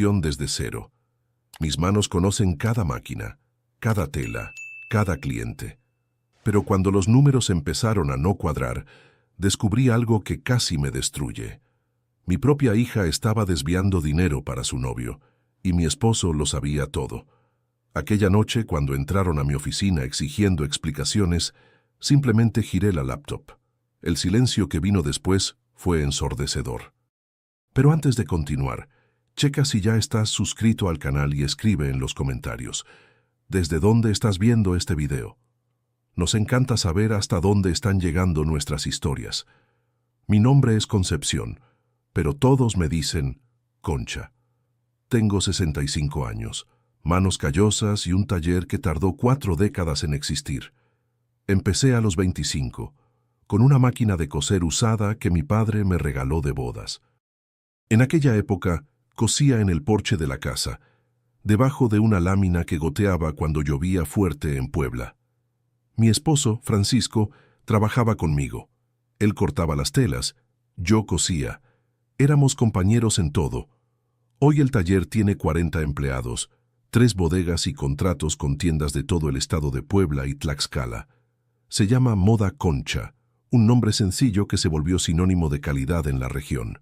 desde cero. Mis manos conocen cada máquina, cada tela, cada cliente. Pero cuando los números empezaron a no cuadrar, descubrí algo que casi me destruye. Mi propia hija estaba desviando dinero para su novio, y mi esposo lo sabía todo. Aquella noche, cuando entraron a mi oficina exigiendo explicaciones, simplemente giré la laptop. El silencio que vino después fue ensordecedor. Pero antes de continuar, checa si ya estás suscrito al canal y escribe en los comentarios ¿desde dónde estás viendo este video? Nos encanta saber hasta dónde están llegando nuestras historias. Mi nombre es Concepción, pero todos me dicen Concha. Tengo 65 años, manos callosas y un taller que tardó 4 décadas en existir. Empecé a los 25, con una máquina de coser usada que mi padre me regaló de bodas. En aquella época, cosía en el porche de la casa, debajo de una lámina que goteaba cuando llovía fuerte en Puebla. Mi esposo, Francisco, trabajaba conmigo. Él cortaba las telas, yo cosía. Éramos compañeros en todo. Hoy el taller tiene 40 empleados, 3 bodegas y contratos con tiendas de todo el estado de Puebla y Tlaxcala. Se llama Moda Concha, un nombre sencillo que se volvió sinónimo de calidad en la región.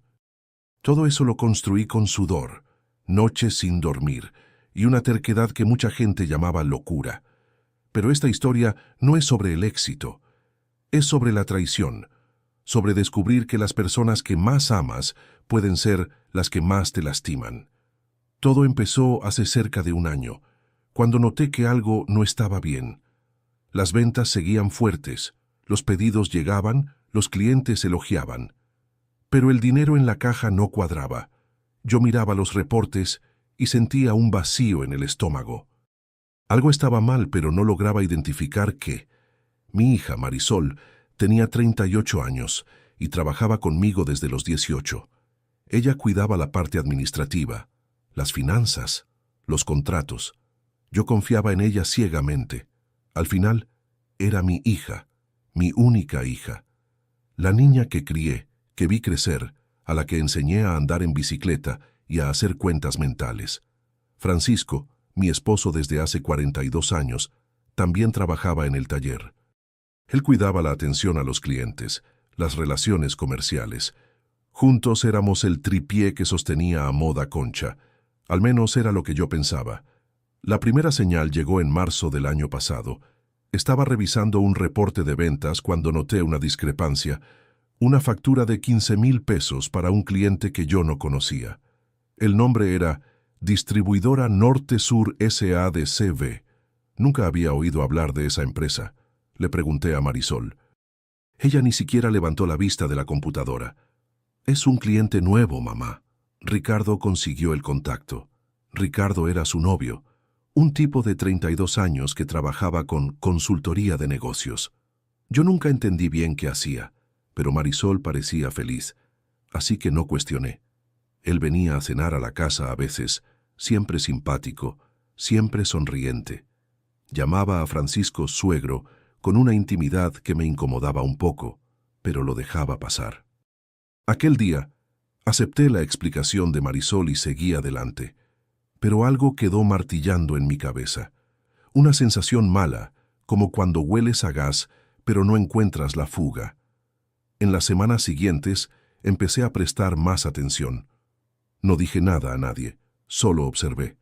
Todo eso lo construí con sudor, noches sin dormir, y una terquedad que mucha gente llamaba locura. Pero esta historia no es sobre el éxito, es sobre la traición, sobre descubrir que las personas que más amas pueden ser las que más te lastiman. Todo empezó hace cerca de un año, cuando noté que algo no estaba bien. Las ventas seguían fuertes, los pedidos llegaban, los clientes elogiaban. Pero el dinero en la caja no cuadraba. Yo miraba los reportes y sentía un vacío en el estómago. Algo estaba mal, pero no lograba identificar qué. Mi hija, Marisol, tenía 38 años y trabajaba conmigo desde los 18. Ella cuidaba la parte administrativa, las finanzas, los contratos. Yo confiaba en ella ciegamente. Al final, era mi hija, mi única hija. La niña que crié, que vi crecer, a la que enseñé a andar en bicicleta y a hacer cuentas mentales. Francisco, mi esposo desde hace 42 años, también trabajaba en el taller. Él cuidaba la atención a los clientes, las relaciones comerciales. Juntos éramos el tripié que sostenía a Moda Concha. Al menos era lo que yo pensaba. La primera señal llegó en marzo del año pasado. Estaba revisando un reporte de ventas cuando noté una discrepancia, una factura de 15,000 pesos para un cliente que yo no conocía. El nombre era Distribuidora Norte Sur S.A. de C.V. Nunca había oído hablar de esa empresa. Le pregunté a Marisol. Ella ni siquiera levantó la vista de la computadora. Es un cliente nuevo, mamá. Ricardo consiguió el contacto. Ricardo era su novio, un tipo de 32 años que trabajaba con consultoría de negocios. Yo nunca entendí bien qué hacía, pero Marisol parecía feliz, así que no cuestioné. Él venía a cenar a la casa a veces, siempre simpático, siempre sonriente. Llamaba a Francisco suegro con una intimidad que me incomodaba un poco, pero lo dejaba pasar. Aquel día, acepté la explicación de Marisol y seguí adelante, pero algo quedó martillando en mi cabeza. Una sensación mala, como cuando hueles a gas, pero no encuentras la fuga. En las semanas siguientes, empecé a prestar más atención. No dije nada a nadie, solo observé.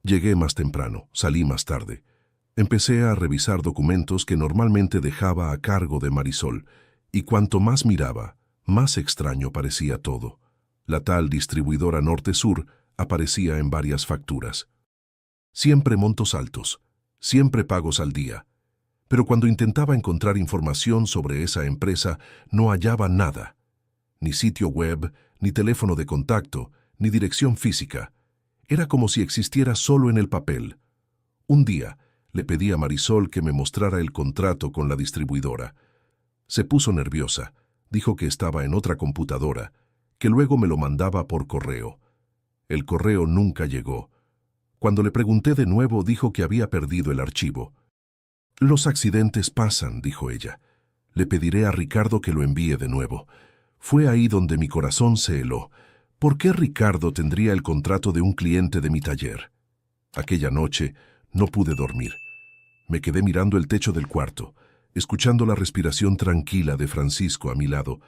Llegué más temprano, salí más tarde. Empecé a revisar documentos que normalmente dejaba a cargo de Marisol, y cuanto más miraba, más extraño parecía todo. La tal distribuidora Norte-Sur aparecía en varias facturas. Siempre montos altos, siempre pagos al día. Pero cuando intentaba encontrar información sobre esa empresa, no hallaba nada. Ni sitio web, ni teléfono de contacto, ni dirección física. Era como si existiera solo en el papel. Un día, le pedí a Marisol que me mostrara el contrato con la distribuidora. Se puso nerviosa, dijo que estaba en otra computadora, que luego me lo mandaba por correo. El correo nunca llegó. Cuando le pregunté de nuevo, dijo que había perdido el archivo. «Los accidentes pasan», dijo ella. «Le pediré a Ricardo que lo envíe de nuevo». Fue ahí donde mi corazón se heló. ¿Por qué Ricardo tendría el contrato de un cliente de mi taller? Aquella noche no pude dormir. Me quedé mirando el techo del cuarto, escuchando la respiración tranquila de Francisco a mi lado,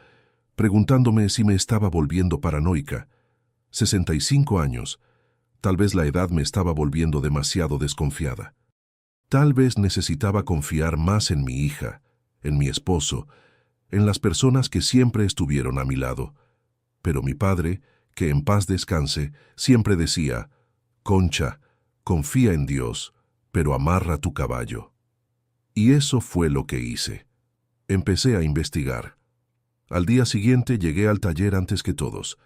preguntándome si me estaba volviendo paranoica. 65 años. Tal vez la edad me estaba volviendo demasiado desconfiada. Tal vez necesitaba confiar más en mi hija, en mi esposo, en las personas que siempre estuvieron a mi lado. Pero mi padre, que en paz descanse, siempre decía: Concha, confía en Dios, pero amarra tu caballo. Y eso fue lo que hice. Empecé a investigar. Al día siguiente llegué al taller antes que todos.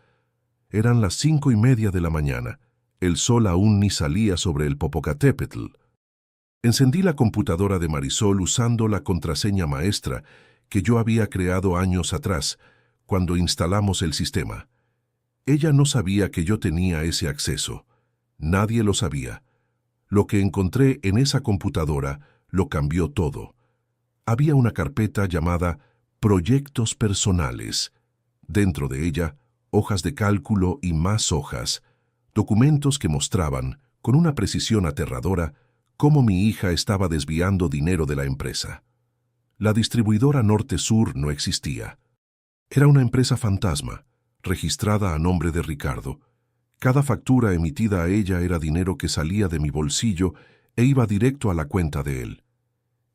Eran las 5:30 de la mañana. El sol aún ni salía sobre el Popocatépetl. Encendí la computadora de Marisol usando la contraseña maestra que yo había creado años atrás, cuando instalamos el sistema. Ella no sabía que yo tenía ese acceso. Nadie lo sabía. Lo que encontré en esa computadora lo cambió todo. Había una carpeta llamada Proyectos Personales. Dentro de ella, hojas de cálculo y más hojas, documentos que mostraban, con una precisión aterradora, cómo mi hija estaba desviando dinero de la empresa. La distribuidora Norte-Sur no existía. Era una empresa fantasma, registrada a nombre de Ricardo. Cada factura emitida a ella era dinero que salía de mi bolsillo e iba directo a la cuenta de él.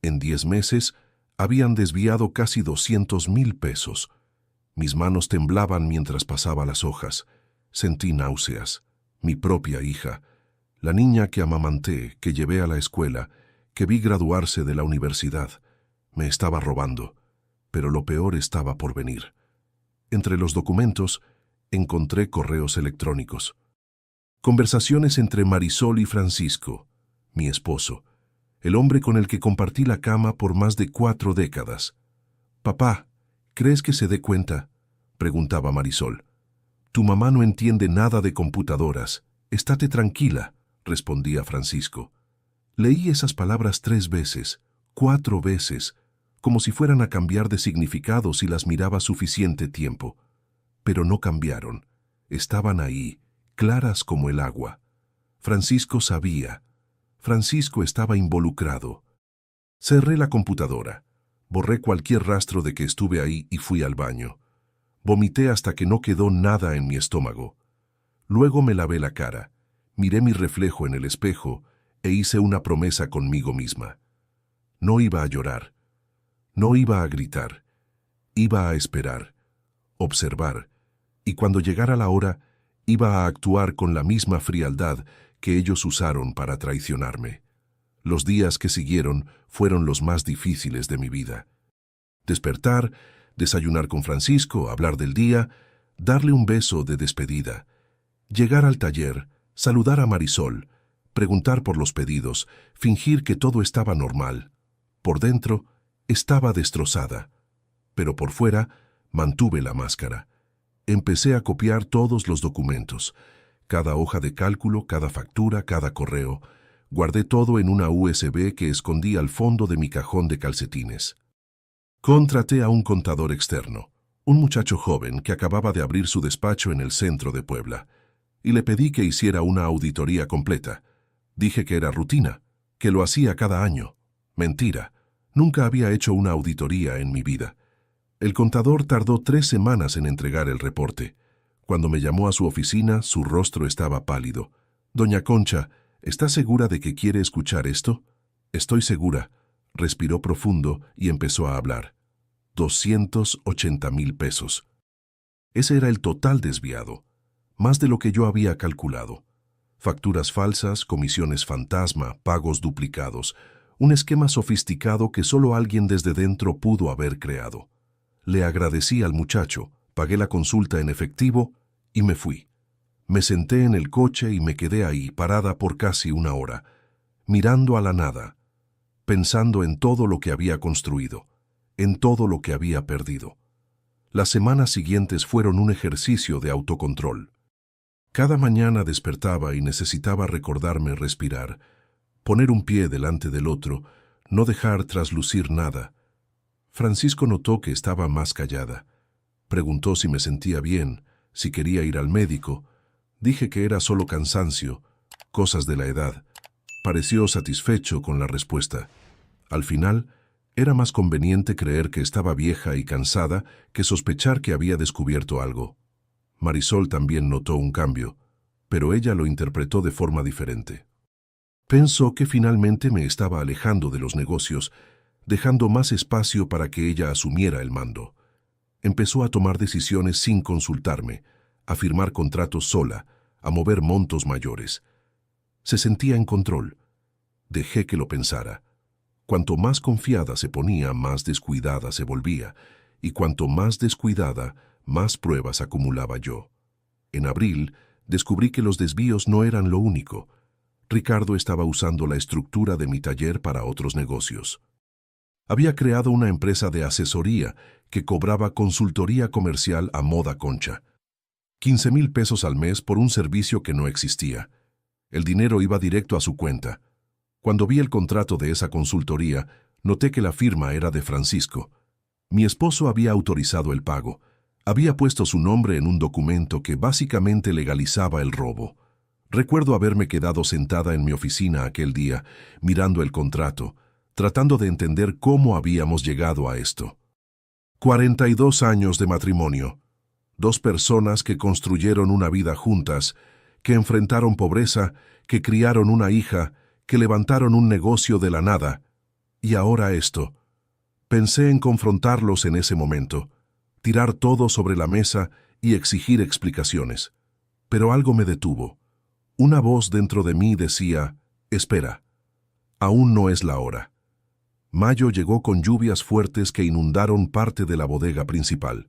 En 10 meses habían desviado casi 200,000 pesos. Mis manos temblaban mientras pasaba las hojas. Sentí náuseas. Mi propia hija, la niña que amamanté, que llevé a la escuela, que vi graduarse de la universidad, me estaba robando, pero lo peor estaba por venir. Entre los documentos encontré correos electrónicos. Conversaciones entre Marisol y Francisco, mi esposo, el hombre con el que compartí la cama por más de 4 décadas. «Papá, ¿crees que se dé cuenta?», preguntaba Marisol. «Tu mamá no entiende nada de computadoras. Estate tranquila», respondía Francisco. Leí esas palabras 3 veces, 4 veces, como si fueran a cambiar de significado si las miraba suficiente tiempo. Pero no cambiaron. Estaban ahí, claras como el agua. Francisco sabía. Francisco estaba involucrado. Cerré la computadora. Borré cualquier rastro de que estuve ahí y fui al baño. Vomité hasta que no quedó nada en mi estómago. Luego me lavé la cara, miré mi reflejo en el espejo e hice una promesa conmigo misma. No iba a llorar. No iba a gritar. Iba a esperar, observar, y cuando llegara la hora, iba a actuar con la misma frialdad que ellos usaron para traicionarme. Los días que siguieron fueron los más difíciles de mi vida. Despertar, desayunar con Francisco, hablar del día, darle un beso de despedida, llegar al taller, saludar a Marisol, preguntar por los pedidos, fingir que todo estaba normal. Por dentro, estaba destrozada, pero por fuera mantuve la máscara. Empecé a copiar todos los documentos, cada hoja de cálculo, cada factura, cada correo. Guardé todo en una USB que escondí al fondo de mi cajón de calcetines. Contraté a un contador externo, un muchacho joven que acababa de abrir su despacho en el centro de Puebla, y le pedí que hiciera una auditoría completa. Dije que era rutina, que lo hacía cada año. Mentira, nunca había hecho una auditoría en mi vida. El contador tardó 3 semanas en entregar el reporte. Cuando me llamó a su oficina, su rostro estaba pálido. «Doña Concha, ¿está segura de que quiere escuchar esto?» «Estoy segura». Respiró profundo y empezó a hablar. 280,000 pesos. Ese era el total desviado, más de lo que yo había calculado. Facturas falsas, comisiones fantasma, pagos duplicados, un esquema sofisticado que solo alguien desde dentro pudo haber creado. Le agradecí al muchacho, pagué la consulta en efectivo y me fui. Me senté en el coche y me quedé ahí, parada por casi 1 hora, mirando a la nada, pensando en todo lo que había construido, en todo lo que había perdido. Las semanas siguientes fueron un ejercicio de autocontrol. Cada mañana despertaba y necesitaba recordarme respirar, poner un pie delante del otro, no dejar traslucir nada. Francisco notó que estaba más callada. Preguntó si me sentía bien, si quería ir al médico. Dije que era solo cansancio, cosas de la edad. Pareció satisfecho con la respuesta. Al final, era más conveniente creer que estaba vieja y cansada que sospechar que había descubierto algo. Marisol también notó un cambio, pero ella lo interpretó de forma diferente. Pensó que finalmente me estaba alejando de los negocios, dejando más espacio para que ella asumiera el mando. Empezó a tomar decisiones sin consultarme, a firmar contratos sola, a mover montos mayores. Se sentía en control. Dejé que lo pensara. Cuanto más confiada se ponía, más descuidada se volvía, y cuanto más descuidada, más pruebas acumulaba yo. En abril, descubrí que los desvíos no eran lo único. Ricardo estaba usando la estructura de mi taller para otros negocios. Había creado una empresa de asesoría que cobraba consultoría comercial a moda Concha. 15,000 pesos al mes por un servicio que no existía. El dinero iba directo a su cuenta. Cuando vi el contrato de esa consultoría, noté que la firma era de Francisco. Mi esposo había autorizado el pago. Había puesto su nombre en un documento que básicamente legalizaba el robo. Recuerdo haberme quedado sentada en mi oficina aquel día, mirando el contrato, tratando de entender cómo habíamos llegado a esto. 42 años de matrimonio. 2 personas que construyeron una vida juntas, que enfrentaron pobreza, que criaron una hija, que levantaron un negocio de la nada. Y ahora esto. Pensé en confrontarlos en ese momento, tirar todo sobre la mesa y exigir explicaciones. Pero algo me detuvo. Una voz dentro de mí decía, espera, aún no es la hora. Mayo llegó con lluvias fuertes que inundaron parte de la bodega principal.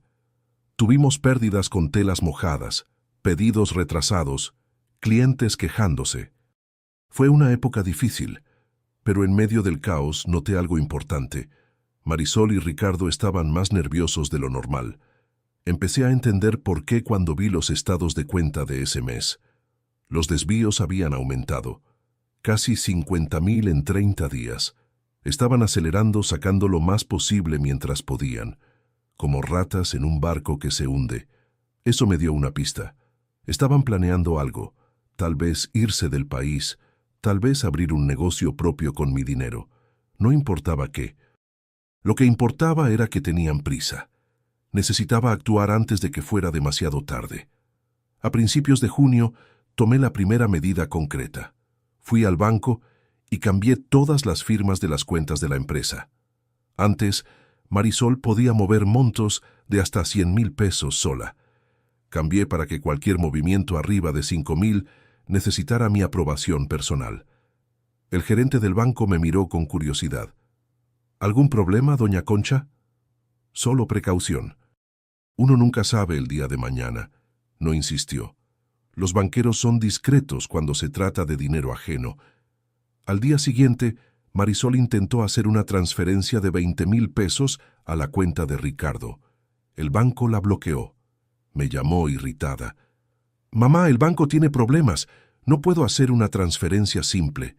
Tuvimos pérdidas con telas mojadas, pedidos retrasados, clientes quejándose. Fue una época difícil, pero en medio del caos noté algo importante. Marisol y Ricardo estaban más nerviosos de lo normal. Empecé a entender por qué cuando vi los estados de cuenta de ese mes. Los desvíos habían aumentado. Casi 50,000 en 30 días. Estaban acelerando sacando lo más posible mientras podían, como ratas en un barco que se hunde. Eso me dio una pista. Estaban planeando algo, tal vez irse del país, tal vez abrir un negocio propio con mi dinero. No importaba qué. Lo que importaba era que tenían prisa. Necesitaba actuar antes de que fuera demasiado tarde. A principios de junio, tomé la primera medida concreta. Fui al banco y cambié todas las firmas de las cuentas de la empresa. Antes, Marisol podía mover montos de hasta 100,000 pesos sola. Cambié para que cualquier movimiento arriba de 5,000 necesitara mi aprobación personal. El gerente del banco me miró con curiosidad. ¿Algún problema, doña Concha? Solo precaución. Uno nunca sabe el día de mañana, no insistió. Los banqueros son discretos cuando se trata de dinero ajeno. Al día siguiente, Marisol intentó hacer una transferencia de 20,000 pesos a la cuenta de Ricardo. El banco la bloqueó. Me llamó irritada. «Mamá, el banco tiene problemas. No puedo hacer una transferencia simple».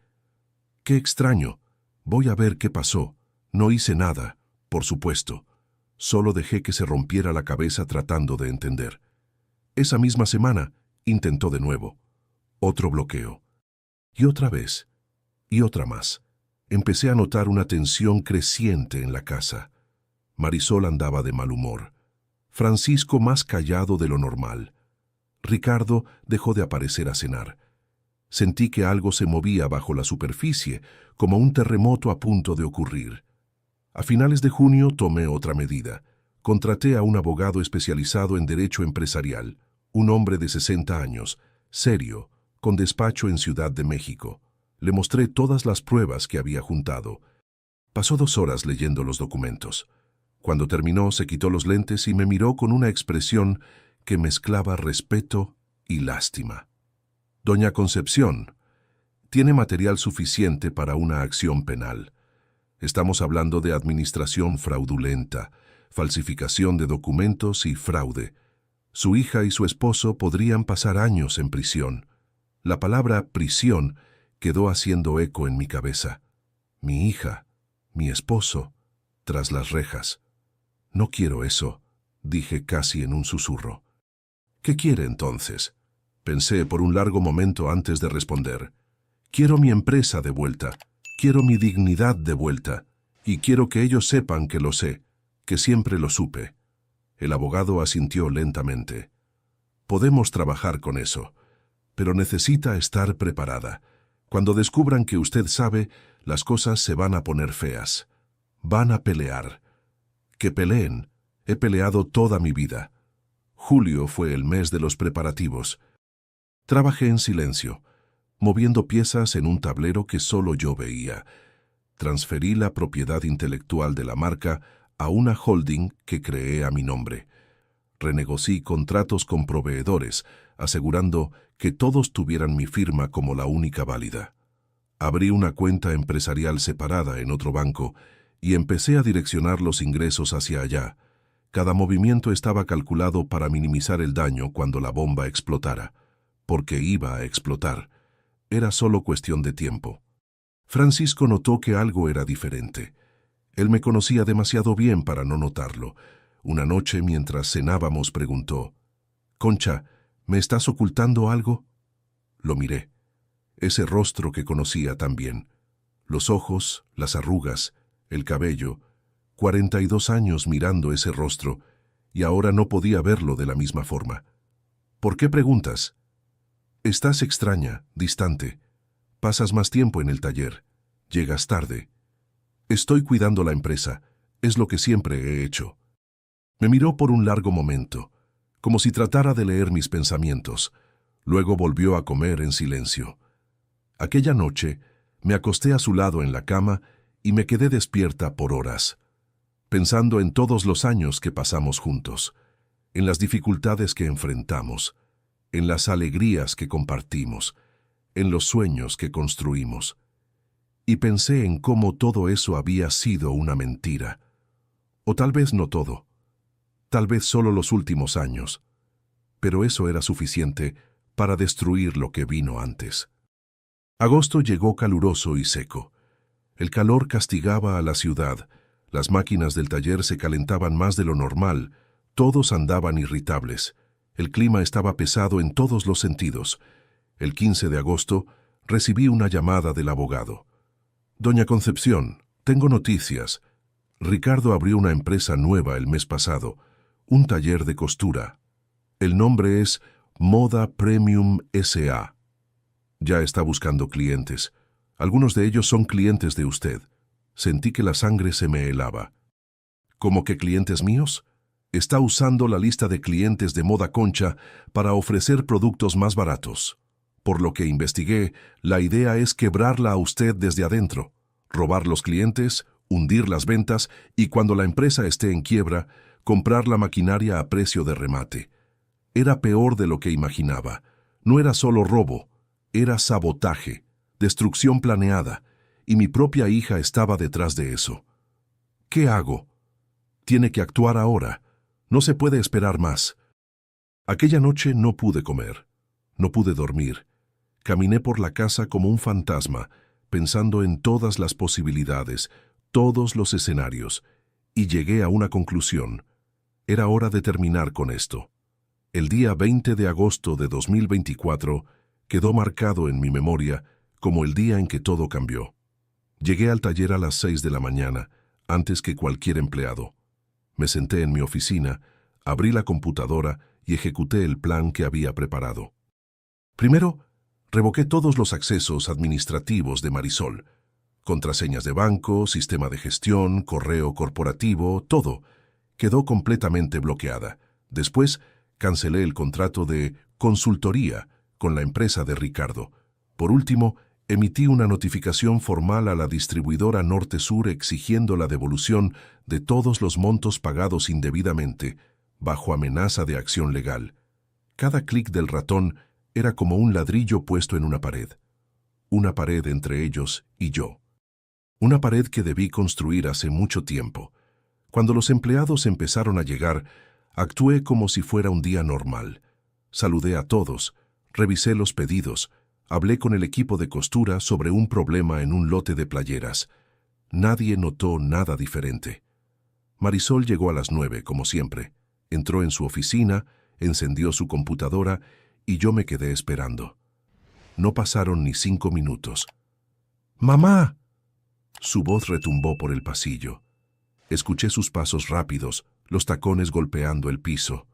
«Qué extraño. Voy a ver qué pasó. No hice nada, por supuesto. Solo dejé que se rompiera la cabeza tratando de entender». Esa misma semana, intentó de nuevo. Otro bloqueo. Y otra vez. Y otra más. Empecé a notar una tensión creciente en la casa. Marisol andaba de mal humor. Francisco más callado de lo normal. Ricardo dejó de aparecer a cenar. Sentí que algo se movía bajo la superficie, como un terremoto a punto de ocurrir. A finales de junio tomé otra medida. Contraté a un abogado especializado en derecho empresarial, un hombre de 60 años, serio, con despacho en Ciudad de México. Le mostré todas las pruebas que había juntado. Pasó 2 horas leyendo los documentos. Cuando terminó, se quitó los lentes y me miró con una expresión que mezclaba respeto y lástima. «Doña Concepción, tiene material suficiente para una acción penal. Estamos hablando de administración fraudulenta, falsificación de documentos y fraude. Su hija y su esposo podrían pasar años en prisión». La palabra prisión quedó haciendo eco en mi cabeza. Mi hija, mi esposo, tras las rejas. «No quiero eso», dije casi en un susurro. ¿Qué quiere entonces? Pensé por un largo momento antes de responder. Quiero mi empresa de vuelta, quiero mi dignidad de vuelta, y quiero que ellos sepan que lo sé, que siempre lo supe. El abogado asintió lentamente. Podemos trabajar con eso, pero necesita estar preparada. Cuando descubran que usted sabe, las cosas se van a poner feas. Van a pelear. Que peleen. He peleado toda mi vida. Julio fue el mes de los preparativos. Trabajé en silencio, moviendo piezas en un tablero que solo yo veía. Transferí la propiedad intelectual de la marca a una holding que creé a mi nombre. Renegocié contratos con proveedores, asegurando que todos tuvieran mi firma como la única válida. Abrí una cuenta empresarial separada en otro banco y empecé a direccionar los ingresos hacia allá. Cada movimiento estaba calculado para minimizar el daño cuando la bomba explotara, porque iba a explotar. Era solo cuestión de tiempo. Francisco notó que algo era diferente. Él me conocía demasiado bien para no notarlo. Una noche, mientras cenábamos, preguntó: «Concha, ¿me estás ocultando algo?» Lo miré. Ese rostro que conocía tan bien. Los ojos, las arrugas, el cabello. 42 años mirando ese rostro, y ahora no podía verlo de la misma forma. «¿Por qué preguntas?» «Estás extraña, distante. Pasas más tiempo en el taller. Llegas tarde». «Estoy cuidando la empresa. Es lo que siempre he hecho». Me miró por un largo momento, como si tratara de leer mis pensamientos. Luego volvió a comer en silencio. Aquella noche me acosté a su lado en la cama y me quedé despierta por horas, pensando en todos los años que pasamos juntos, en las dificultades que enfrentamos, en las alegrías que compartimos, en los sueños que construimos. Y pensé en cómo todo eso había sido una mentira. O tal vez no todo. Tal vez solo los últimos años. Pero eso era suficiente para destruir lo que vino antes. Agosto llegó caluroso y seco. El calor castigaba a la ciudad. Las máquinas del taller se calentaban más de lo normal. Todos andaban irritables. El clima estaba pesado en todos los sentidos. El 15 de agosto recibí una llamada del abogado. «Doña Concepción, tengo noticias. Ricardo abrió una empresa nueva el mes pasado, un taller de costura. El nombre es Moda Premium S.A. Ya está buscando clientes. Algunos de ellos son clientes de usted». Sentí que la sangre se me helaba. ¿Cómo que clientes míos? Está usando la lista de clientes de Moda Concha para ofrecer productos más baratos. Por lo que investigué, la idea es quebrarla a usted desde adentro, robar los clientes, hundir las ventas y cuando la empresa esté en quiebra, comprar la maquinaria a precio de remate. Era peor de lo que imaginaba. No era solo robo, era sabotaje, destrucción planeada, y mi propia hija estaba detrás de eso. ¿Qué hago? Tiene que actuar ahora. No se puede esperar más. Aquella noche no pude comer, no pude dormir. Caminé por la casa como un fantasma, pensando en todas las posibilidades, todos los escenarios, y llegué a una conclusión. Era hora de terminar con esto. El día 20 de agosto de 2024 quedó marcado en mi memoria como el día en que todo cambió. Llegué al taller a las 6 de la mañana, antes que cualquier empleado. Me senté en mi oficina, abrí la computadora y ejecuté el plan que había preparado. Primero, revoqué todos los accesos administrativos de Marisol. Contraseñas de banco, sistema de gestión, correo corporativo, todo. Quedó completamente bloqueada. Después, cancelé el contrato de consultoría con la empresa de Ricardo. Por último, emití una notificación formal a la distribuidora Norte Sur exigiendo la devolución de todos los montos pagados indebidamente, bajo amenaza de acción legal. Cada clic del ratón era como un ladrillo puesto en una pared entre ellos y yo. Una pared que debí construir hace mucho tiempo. Cuando los empleados empezaron a llegar, actué como si fuera un día normal. Saludé a todos, revisé los pedidos, hablé con el equipo de costura sobre un problema en un lote de playeras. Nadie notó nada diferente. Marisol llegó a las 9, como siempre. Entró en su oficina, encendió su computadora y yo me quedé esperando. No pasaron ni 5 minutos. ¡Mamá! Su voz retumbó por el pasillo. Escuché sus pasos rápidos, los tacones golpeando el piso.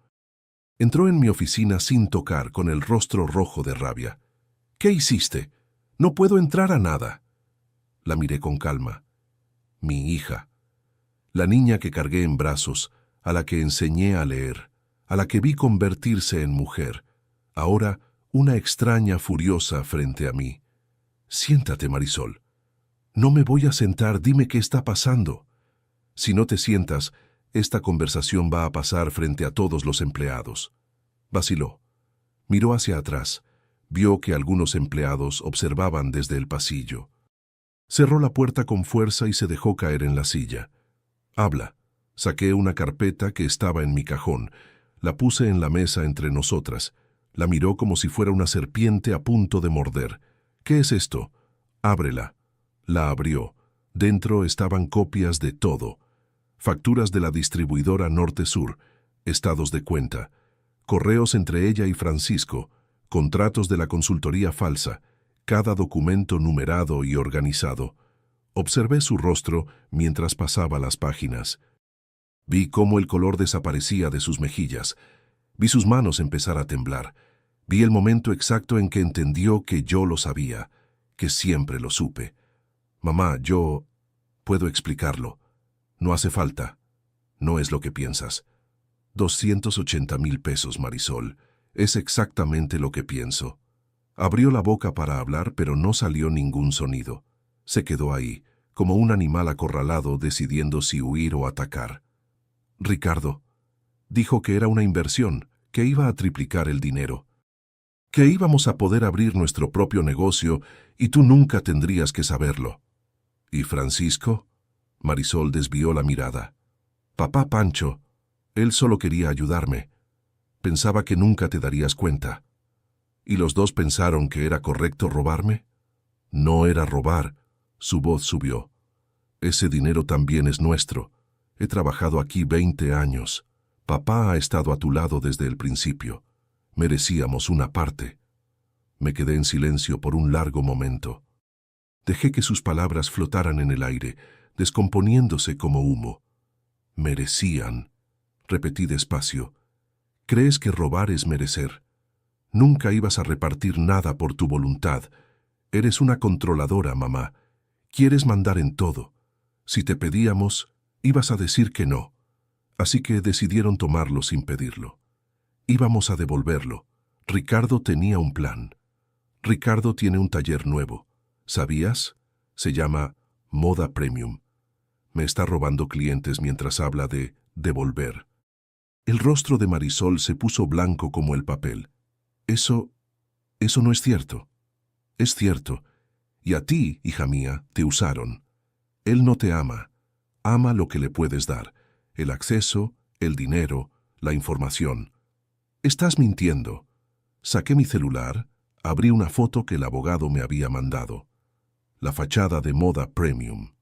Entró en mi oficina sin tocar, con el rostro rojo de rabia. ¿Qué hiciste? No puedo entrar a nada. La miré con calma. Mi hija. La niña que cargué en brazos, a la que enseñé a leer, a la que vi convertirse en mujer. Ahora, una extraña furiosa frente a mí. Siéntate, Marisol. No me voy a sentar, dime qué está pasando. Si no te sientas, esta conversación va a pasar frente a todos los empleados. Vaciló. Miró hacia atrás. Vio que algunos empleados observaban desde el pasillo. Cerró la puerta con fuerza y se dejó caer en la silla. Habla. Saqué una carpeta que estaba en mi cajón. La puse en la mesa entre nosotras. La miró como si fuera una serpiente a punto de morder. ¿Qué es esto? Ábrela. La abrió. Dentro estaban copias de todo. Facturas de la distribuidora Norte-Sur, estados de cuenta, correos entre ella y Francisco, contratos de la consultoría falsa, cada documento numerado y organizado. Observé su rostro mientras pasaba las páginas. Vi cómo el color desaparecía de sus mejillas. Vi sus manos empezar a temblar. Vi el momento exacto en que entendió que yo lo sabía, que siempre lo supe. Mamá, yo puedo explicarlo. No hace falta. No es lo que piensas. 280,000 pesos, Marisol. Es exactamente lo que pienso. Abrió la boca para hablar, pero no salió ningún sonido. Se quedó ahí, como un animal acorralado decidiendo si huir o atacar. Ricardo dijo que era una inversión, que iba a triplicar el dinero, que íbamos a poder abrir nuestro propio negocio y tú nunca tendrías que saberlo. ¿Y Francisco? Marisol desvió la mirada. Papá Pancho, él solo quería ayudarme. Pensaba que nunca te darías cuenta. ¿Y los dos pensaron que era correcto robarme? No era robar. Su voz subió. Ese dinero también es nuestro. He trabajado aquí 20 años. Papá ha estado a tu lado desde el principio. Merecíamos una parte. Me quedé en silencio por un largo momento. Dejé que sus palabras flotaran en el aire, descomponiéndose como humo. Merecían, repetí despacio. ¿Crees que robar es merecer? Nunca ibas a repartir nada por tu voluntad. Eres una controladora, mamá. Quieres mandar en todo. Si te pedíamos, ibas a decir que no. Así que decidieron tomarlo sin pedirlo. Íbamos a devolverlo. Ricardo tenía un plan. Ricardo tiene un taller nuevo. ¿Sabías? Se llama Moda Premium. Me está robando clientes mientras habla de devolver. El rostro de Marisol se puso blanco como el papel. Eso no es cierto. Es cierto. Y a ti, hija mía, te usaron. Él no te ama. Ama lo que le puedes dar. El acceso, el dinero, la información. Estás mintiendo. Saqué mi celular, abrí una foto que el abogado me había mandado. La fachada de Moda Premium.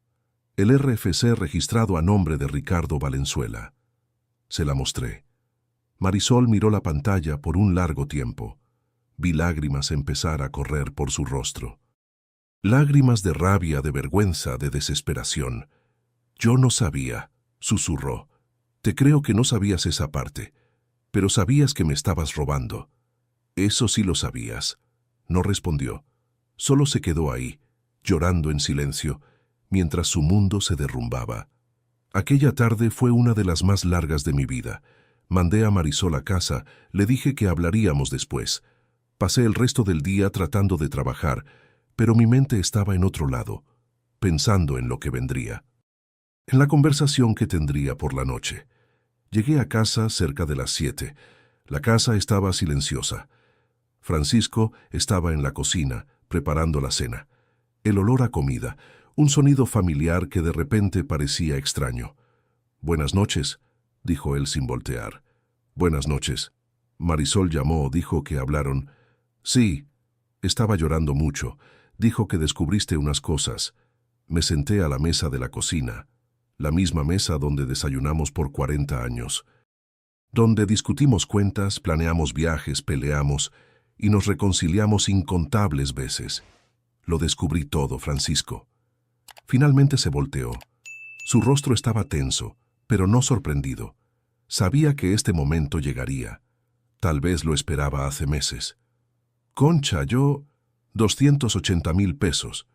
El RFC registrado a nombre de Ricardo Valenzuela. Se la mostré. Marisol miró la pantalla por un largo tiempo. Vi lágrimas empezar a correr por su rostro. Lágrimas de rabia, de vergüenza, de desesperación. Yo no sabía, susurró. Te creo que no sabías esa parte, pero sabías que me estabas robando. Eso sí lo sabías. No respondió. Solo se quedó ahí, llorando en silencio, mientras su mundo se derrumbaba. Aquella tarde fue una de las más largas de mi vida. Mandé a Marisol a casa, le dije que hablaríamos después. Pasé el resto del día tratando de trabajar, pero mi mente estaba en otro lado, pensando en lo que vendría. En la conversación que tendría por la noche. Llegué a casa cerca de las 7. La casa estaba silenciosa. Francisco estaba en la cocina, preparando la cena. El olor a comida, un sonido familiar que de repente parecía extraño. «Buenas noches», dijo él sin voltear. «Buenas noches». Marisol llamó, dijo que hablaron. «Sí, estaba llorando mucho. Dijo que descubriste unas cosas». Me senté a la mesa de la cocina, la misma mesa donde desayunamos por 40 años. donde discutimos cuentas, planeamos viajes, peleamos y nos reconciliamos incontables veces. Lo descubrí todo, Francisco. Finalmente se volteó. Su rostro estaba tenso, pero no sorprendido. Sabía que este momento llegaría. Tal vez lo esperaba hace meses. Concha, yo... 280,000 pesos.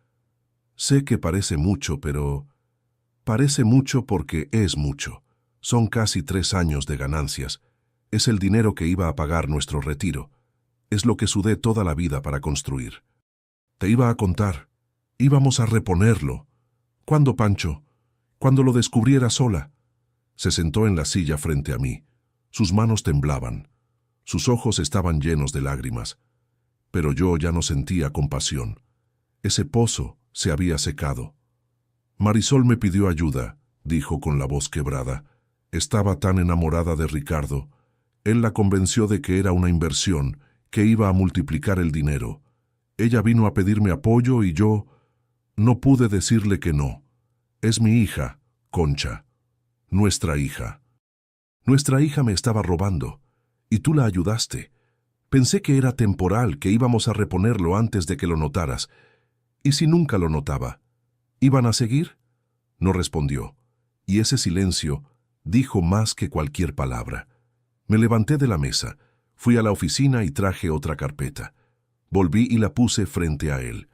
Sé que parece mucho, pero... Parece mucho porque es mucho. Son casi 3 años de ganancias. Es el dinero que iba a pagar nuestro retiro. Es lo que sudé toda la vida para construir. Te iba a contar. Íbamos a reponerlo. ¿Cuándo, Pancho? Cuando lo descubriera sola. Se sentó en la silla frente a mí. Sus manos temblaban. Sus ojos estaban llenos de lágrimas. Pero yo ya no sentía compasión. Ese pozo se había secado. Marisol me pidió ayuda, dijo con la voz quebrada. Estaba tan enamorada de Ricardo. Él la convenció de que era una inversión, que iba a multiplicar el dinero. Ella vino a pedirme apoyo y yo no pude decirle que no. Es mi hija, Concha. Nuestra hija. Nuestra hija me estaba robando, y tú la ayudaste. Pensé que era temporal, que íbamos a reponerlo antes de que lo notaras. ¿Y si nunca lo notaba? ¿Iban a seguir? No respondió, y ese silencio dijo más que cualquier palabra. Me levanté de la mesa, fui a la oficina y traje otra carpeta. Volví y la puse frente a él.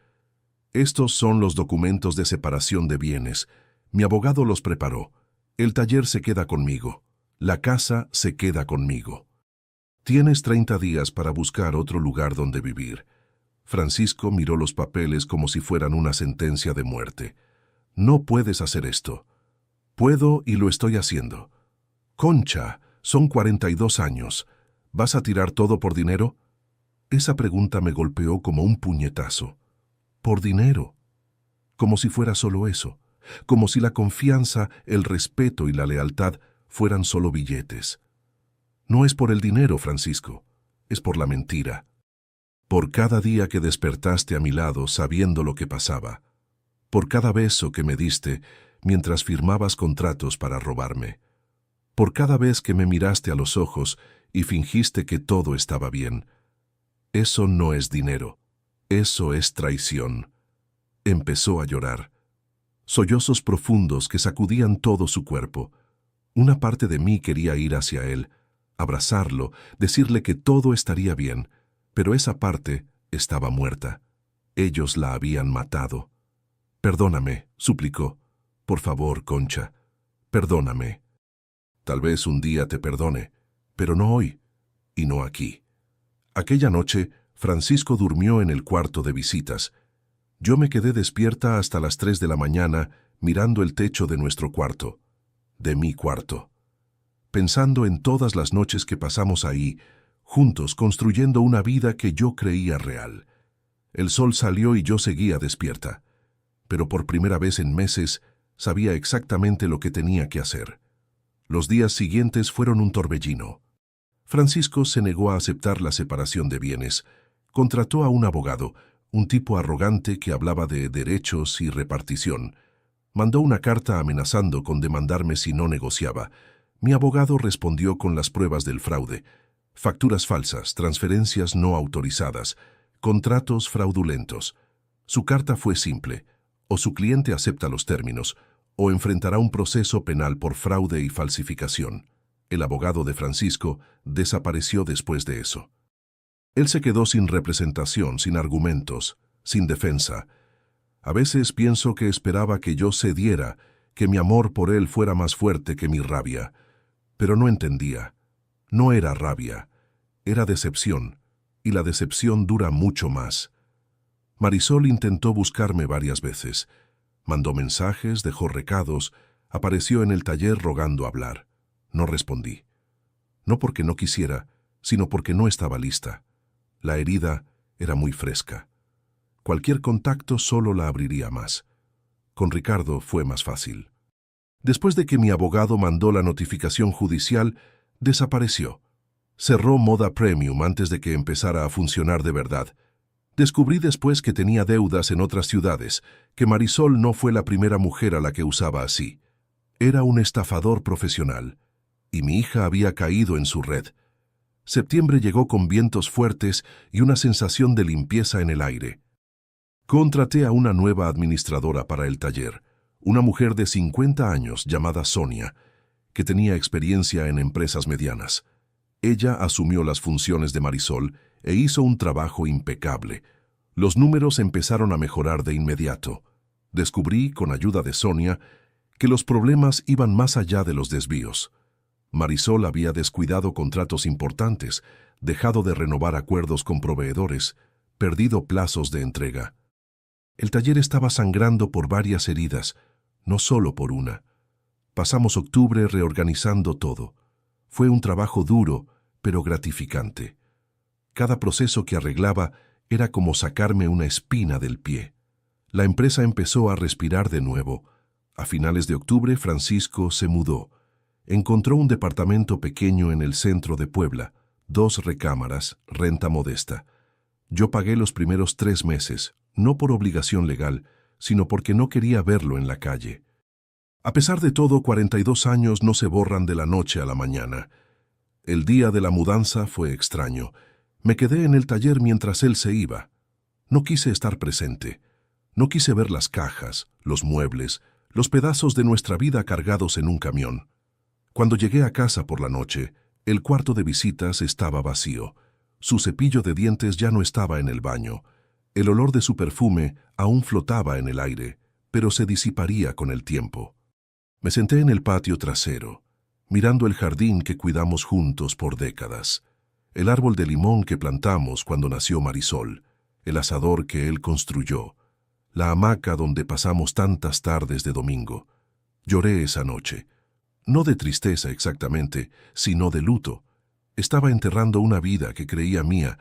Estos son los documentos de separación de bienes. Mi abogado los preparó. El taller se queda conmigo. La casa se queda conmigo. Tienes 30 días para buscar otro lugar donde vivir. Francisco miró los papeles como si fueran una sentencia de muerte. No puedes hacer esto. Puedo y lo estoy haciendo. Concha, son 42 años. ¿Vas a tirar todo por dinero? Esa pregunta me golpeó como un puñetazo. ¿Por dinero? Como si fuera solo eso. Como si la confianza, el respeto y la lealtad fueran solo billetes. No es por el dinero, Francisco, es por la mentira. Por cada día que despertaste a mi lado sabiendo lo que pasaba. Por cada beso que me diste mientras firmabas contratos para robarme. Por cada vez que me miraste a los ojos y fingiste que todo estaba bien. Eso no es dinero, eso es traición. Empezó a llorar. Sollozos profundos que sacudían todo su cuerpo. Una parte de mí quería ir hacia él, abrazarlo, decirle que todo estaría bien, pero esa parte estaba muerta. Ellos la habían matado. Perdóname, suplicó. Por favor, Concha, perdóname. Tal vez un día te perdone, pero no hoy, y no aquí. Aquella noche, Francisco durmió en el cuarto de visitas. Yo me quedé despierta hasta las 3 de la mañana mirando el techo de nuestro cuarto, de mi cuarto. Pensando en todas las noches que pasamos ahí, juntos construyendo una vida que yo creía real. El sol salió y yo seguía despierta, pero por primera vez en meses sabía exactamente lo que tenía que hacer. Los días siguientes fueron un torbellino. Francisco se negó a aceptar la separación de bienes. Contrató a un abogado, un tipo arrogante que hablaba de derechos y repartición. Mandó una carta amenazando con demandarme si no negociaba. Mi abogado respondió con las pruebas del fraude. Facturas falsas, transferencias no autorizadas, contratos fraudulentos. Su carta fue simple. O su cliente acepta los términos, o enfrentará un proceso penal por fraude y falsificación. El abogado de Francisco desapareció después de eso. Él se quedó sin representación, sin argumentos, sin defensa. A veces pienso que esperaba que yo cediera, que mi amor por él fuera más fuerte que mi rabia. Pero no entendía. No era rabia, era decepción, y la decepción dura mucho más. Marisol intentó buscarme varias veces. Mandó mensajes, dejó recados, apareció en el taller rogando hablar. No respondí. No porque no quisiera, sino porque no estaba lista. La herida era muy fresca. Cualquier contacto solo la abriría más. Con Ricardo fue más fácil. Después de que mi abogado mandó la notificación judicial, desapareció. Cerró Moda Premium antes de que empezara a funcionar de verdad. Descubrí después que tenía deudas en otras ciudades, que Marisol no fue la primera mujer a la que usaba así. Era un estafador profesional. y mi hija había caído en su red. Septiembre llegó con vientos fuertes y una sensación de limpieza en el aire. Contraté a una nueva administradora para el taller, una mujer de 50 años llamada Sonia, que tenía experiencia en empresas medianas. Ella asumió las funciones de Marisol e hizo un trabajo impecable. Los números empezaron a mejorar de inmediato. Descubrí, con ayuda de Sonia, que los problemas iban más allá de los desvíos. Marisol había descuidado contratos importantes, dejado de renovar acuerdos con proveedores, perdido plazos de entrega. El taller estaba sangrando por varias heridas, no solo por una. Pasamos octubre reorganizando todo. Fue un trabajo duro, pero gratificante. Cada proceso que arreglaba era como sacarme una espina del pie. La empresa empezó a respirar de nuevo. A finales de octubre, Francisco se mudó. Encontró un departamento pequeño en el centro de Puebla, 2 recámaras, renta modesta. Yo pagué los primeros 3 meses, no por obligación legal, sino porque no quería verlo en la calle. A pesar de todo, 42 años no se borran de la noche a la mañana. El día de la mudanza fue extraño. Me quedé en el taller mientras él se iba. No quise estar presente. No quise ver las cajas, los muebles, los pedazos de nuestra vida cargados en un camión. Cuando llegué a casa por la noche, el cuarto de visitas estaba vacío. Su cepillo de dientes ya no estaba en el baño. El olor de su perfume aún flotaba en el aire, pero se disiparía con el tiempo. Me senté en el patio trasero, mirando el jardín que cuidamos juntos por décadas, el árbol de limón que plantamos cuando nació Marisol, el asador que él construyó, la hamaca donde pasamos tantas tardes de domingo. Lloré esa noche, no de tristeza exactamente, sino de luto. Estaba enterrando una vida que creía mía,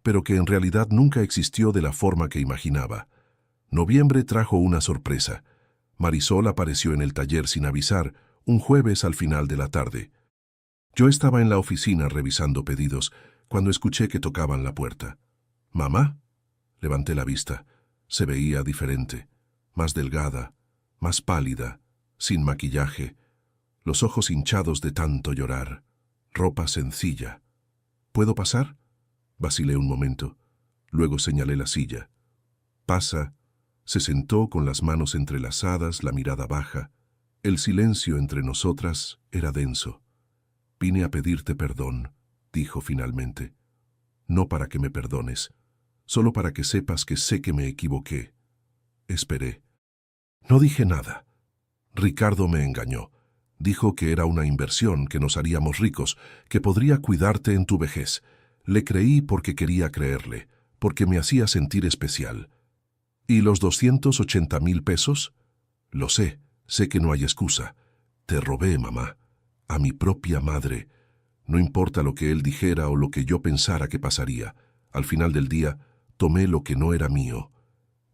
pero que en realidad nunca existió de la forma que imaginaba. Noviembre trajo una sorpresa. Marisol apareció en el taller sin avisar, un jueves al final de la tarde. Yo estaba en la oficina revisando pedidos, cuando escuché que tocaban la puerta. ¿Mamá? Levanté la vista. Se veía diferente, más delgada, más pálida, sin maquillaje, los ojos hinchados de tanto llorar, ropa sencilla. ¿Puedo pasar? Vacilé un momento. Luego señalé la silla. Pasa. Se sentó con las manos entrelazadas, la mirada baja. El silencio entre nosotras era denso. Vine a pedirte perdón, dijo finalmente. No para que me perdones, solo para que sepas que sé que me equivoqué. Esperé. No dije nada. Ricardo me engañó. Dijo que era una inversión, que nos haríamos ricos, que podría cuidarte en tu vejez. Le creí porque quería creerle, porque me hacía sentir especial. ¿Y los 280,000 pesos? Lo sé que no hay excusa. Te robé, mamá, a mi propia madre. No importa lo que él dijera o lo que yo pensara que pasaría. Al final del día, tomé lo que no era mío.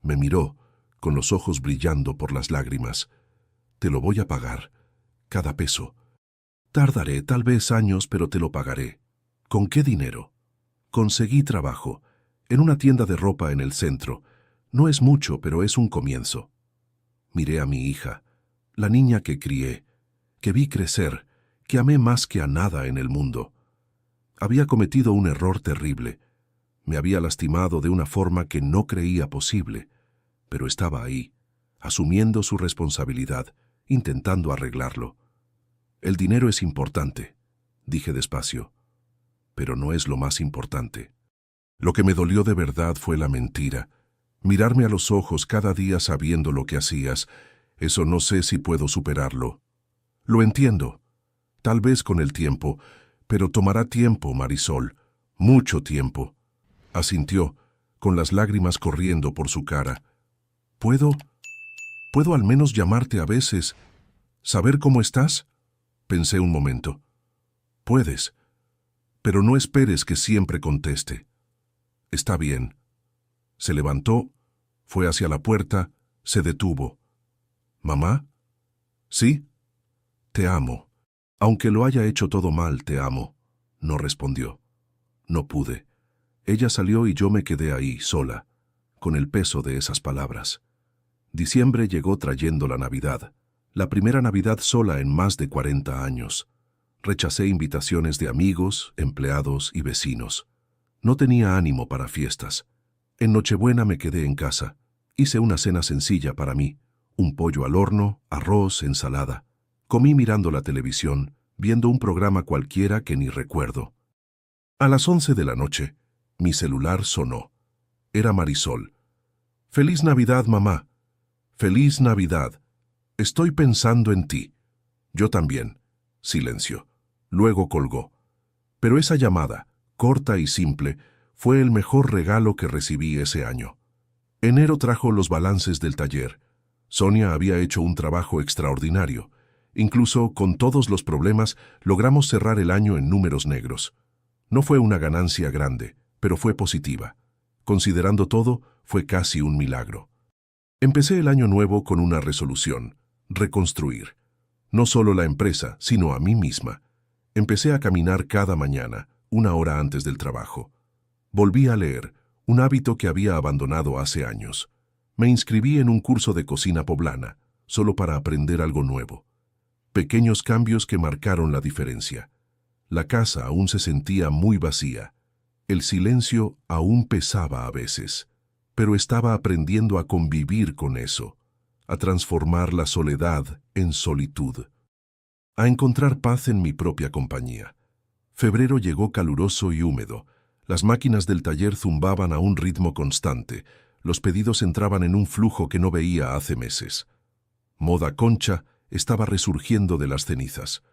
Me miró, con los ojos brillando por las lágrimas. Te lo voy a pagar, cada peso. Tardaré, tal vez años, pero te lo pagaré. ¿Con qué dinero? Conseguí trabajo, en una tienda de ropa en el centro. No es mucho, pero es un comienzo. Miré a mi hija, la niña que crié, que vi crecer, que amé más que a nada en el mundo. Había cometido un error terrible. Me había lastimado de una forma que no creía posible, pero estaba ahí, asumiendo su responsabilidad, intentando arreglarlo. El dinero es importante, dije despacio, pero no es lo más importante. Lo que me dolió de verdad fue la mentira. Mirarme a los ojos cada día sabiendo lo que hacías, eso no sé si puedo superarlo. Lo entiendo, tal vez con el tiempo, pero tomará tiempo, Marisol, mucho tiempo. Asintió, con las lágrimas corriendo por su cara. ¿Puedo al menos llamarte a veces? ¿Saber cómo estás? Pensé un momento. Puedes, pero no esperes que siempre conteste. Está bien. Se levantó, fue hacia la puerta, se detuvo. ¿Mamá? ¿Sí? Te amo. Aunque lo haya hecho todo mal, te amo. No respondió. No pude. Ella salió y yo me quedé ahí, sola, con el peso de esas palabras. Diciembre llegó trayendo la Navidad, la primera Navidad sola en más de 40 años. Rechacé invitaciones de amigos, empleados y vecinos. No tenía ánimo para fiestas. En Nochebuena me quedé en casa. Hice una cena sencilla para mí. Un pollo al horno, arroz, ensalada. Comí mirando la televisión, viendo un programa cualquiera que ni recuerdo. A las 11 de la noche, mi celular sonó. Era Marisol. «Feliz Navidad, mamá. Feliz Navidad. Estoy pensando en ti». Yo también. Silencio. Luego colgó. Pero esa llamada, corta y simple, fue el mejor regalo que recibí ese año. Enero trajo los balances del taller. Sonia había hecho un trabajo extraordinario. Incluso con todos los problemas, logramos cerrar el año en números negros. No fue una ganancia grande, pero fue positiva. Considerando todo, fue casi un milagro. Empecé el año nuevo con una resolución: reconstruir. No solo la empresa, sino a mí misma. Empecé a caminar cada mañana, 1 hora antes del trabajo. Volví a leer, un hábito que había abandonado hace años. Me inscribí en un curso de cocina poblana, solo para aprender algo nuevo. Pequeños cambios que marcaron la diferencia. La casa aún se sentía muy vacía. El silencio aún pesaba a veces, pero estaba aprendiendo a convivir con eso, a transformar la soledad en solitud, a encontrar paz en mi propia compañía. Febrero llegó caluroso y húmedo. Las máquinas del taller zumbaban a un ritmo constante. Los pedidos entraban en un flujo que no veía hace meses. Moda Concha estaba resurgiendo de las cenizas.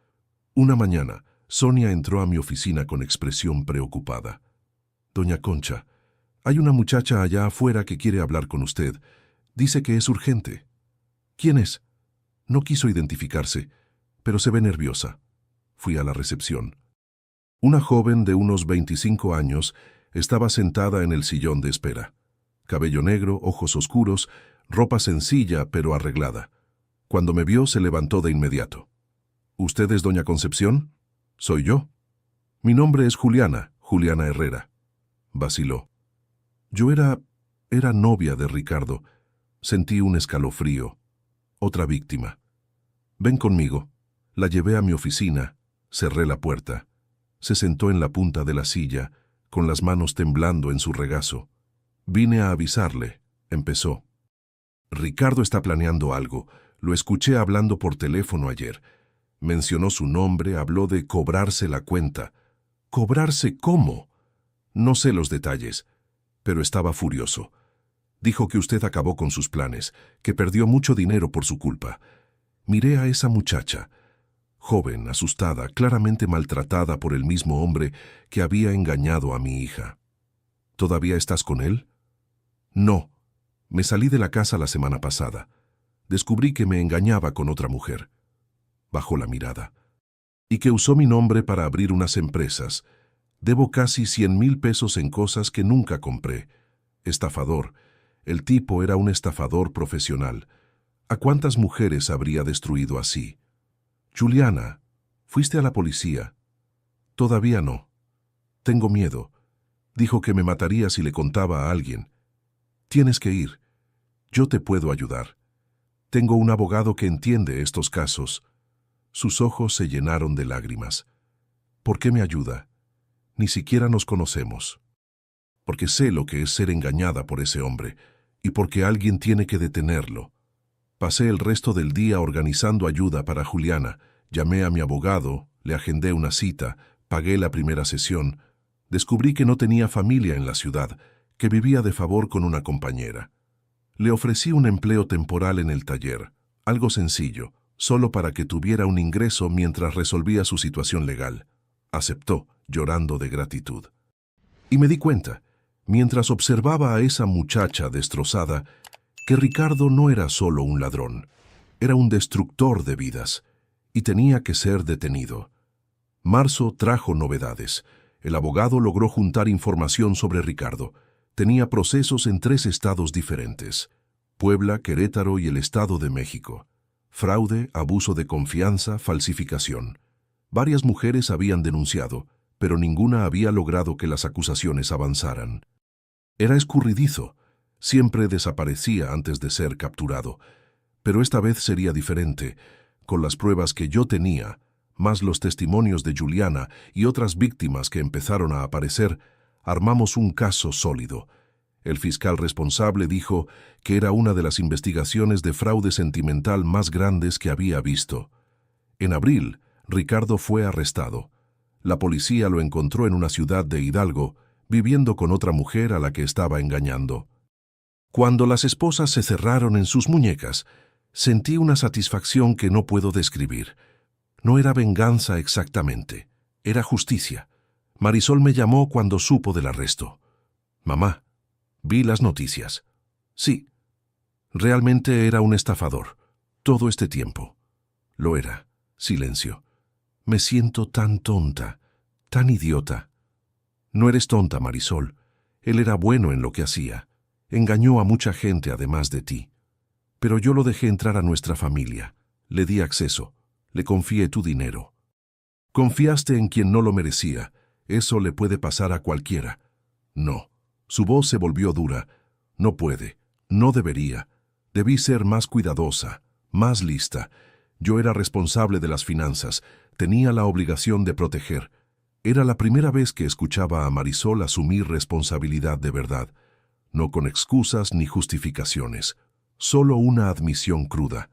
Una mañana, Sonia entró a mi oficina con expresión preocupada. «Doña Concha, hay una muchacha allá afuera que quiere hablar con usted. Dice que es urgente». «¿Quién es?» No quiso identificarse, pero se ve nerviosa. Fui a la recepción. Una joven de unos 25 años estaba sentada en el sillón de espera. Cabello negro, ojos oscuros, ropa sencilla pero arreglada. Cuando me vio, se levantó de inmediato. «¿Usted es doña Concepción?» «Soy yo». «Mi nombre es Juliana, Juliana Herrera». Vaciló. Yo era novia de Ricardo. Sentí un escalofrío. Otra víctima. «Ven conmigo». La llevé a mi oficina, cerré la puerta. Se sentó en la punta de la silla, con las manos temblando en su regazo. «Vine a avisarle», empezó. «Ricardo está planeando algo. Lo escuché hablando por teléfono ayer. Mencionó su nombre, habló de cobrarse la cuenta». «¿Cobrarse cómo?» «No sé los detalles, pero estaba furioso. Dijo que usted acabó con sus planes, que perdió mucho dinero por su culpa». Miré a esa muchacha, joven, asustada, claramente maltratada por el mismo hombre que había engañado a mi hija. «¿Todavía estás con él?» «No. Me salí de la casa la semana pasada. Descubrí que me engañaba con otra mujer». Bajó la mirada. «Y que usó mi nombre para abrir unas empresas. Debo casi 100,000 pesos en cosas que nunca compré. Estafador. El tipo era un estafador profesional. ¿A cuántas mujeres habría destruido así?» «Juliana, ¿fuiste a la policía?» «Todavía no. Tengo miedo. Dijo que me mataría si le contaba a alguien». «Tienes que ir. Yo te puedo ayudar. Tengo un abogado que entiende estos casos». Sus ojos se llenaron de lágrimas. «¿Por qué me ayuda? Ni siquiera nos conocemos». «Porque sé lo que es ser engañada por ese hombre, y porque alguien tiene que detenerlo». Pasé el resto del día organizando ayuda para Juliana. Llamé a mi abogado, le agendé una cita, pagué la primera sesión. Descubrí que no tenía familia en la ciudad, que vivía de favor con una compañera. Le ofrecí un empleo temporal en el taller, algo sencillo, solo para que tuviera un ingreso mientras resolvía su situación legal. Aceptó, llorando de gratitud. Y me di cuenta, mientras observaba a esa muchacha destrozada, que Ricardo no era solo un ladrón, era un destructor de vidas, y tenía que ser detenido. Marzo trajo novedades. El abogado logró juntar información sobre Ricardo. Tenía procesos en 3 estados diferentes: Puebla, Querétaro y el Estado de México. Fraude, abuso de confianza, falsificación. Varias mujeres habían denunciado, pero ninguna había logrado que las acusaciones avanzaran. Era escurridizo. Siempre desaparecía antes de ser capturado. Pero esta vez sería diferente. Con las pruebas que yo tenía, más los testimonios de Juliana y otras víctimas que empezaron a aparecer, armamos un caso sólido. El fiscal responsable dijo que era una de las investigaciones de fraude sentimental más grandes que había visto. En abril, Ricardo fue arrestado. La policía lo encontró en una ciudad de Hidalgo, viviendo con otra mujer a la que estaba engañando. Cuando las esposas se cerraron en sus muñecas, sentí una satisfacción que no puedo describir. No era venganza exactamente, era justicia. Marisol me llamó cuando supo del arresto. Mamá, vi las noticias. Sí, realmente era un estafador. Todo este tiempo. Lo era. Silencio. Me siento tan tonta, tan idiota. No eres tonta, Marisol. Él era bueno en lo que hacía. Engañó a mucha gente además de ti. Pero yo lo dejé entrar a nuestra familia. Le di acceso. Le confié tu dinero. Confiaste en quien no lo merecía. Eso le puede pasar a cualquiera. No. Su voz se volvió dura. No puede. No debería. Debí ser más cuidadosa, más lista. Yo era responsable de las finanzas. Tenía la obligación de proteger. Era la primera vez que escuchaba a Marisol asumir responsabilidad de verdad. No con excusas ni justificaciones. Solo una admisión cruda.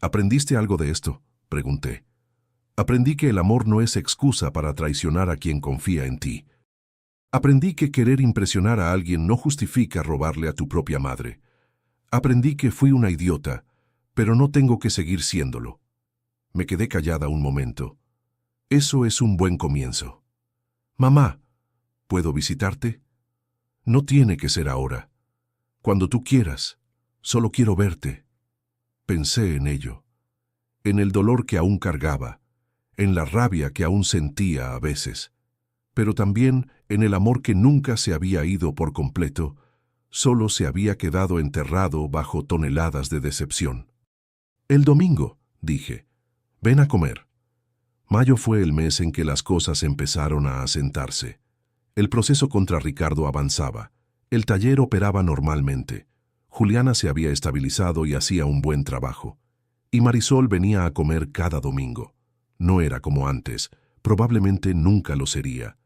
¿Aprendiste algo de esto?, pregunté. Aprendí que el amor no es excusa para traicionar a quien confía en ti. Aprendí que querer impresionar a alguien no justifica robarle a tu propia madre. Aprendí que fui una idiota, pero no tengo que seguir siéndolo. Me quedé callada un momento. Eso es un buen comienzo. Mamá, ¿puedo visitarte? No tiene que ser ahora. Cuando tú quieras. Solo quiero verte. Pensé en ello. En el dolor que aún cargaba. En la rabia que aún sentía a veces. Pero también en el amor que nunca se había ido por completo, solo se había quedado enterrado bajo toneladas de decepción. El domingo, dije, ven a comer. Mayo fue el mes en que las cosas empezaron a asentarse. El proceso contra Ricardo avanzaba. El taller operaba normalmente. Juliana se había estabilizado y hacía un buen trabajo. Y Marisol venía a comer cada domingo. No era como antes, probablemente nunca lo sería.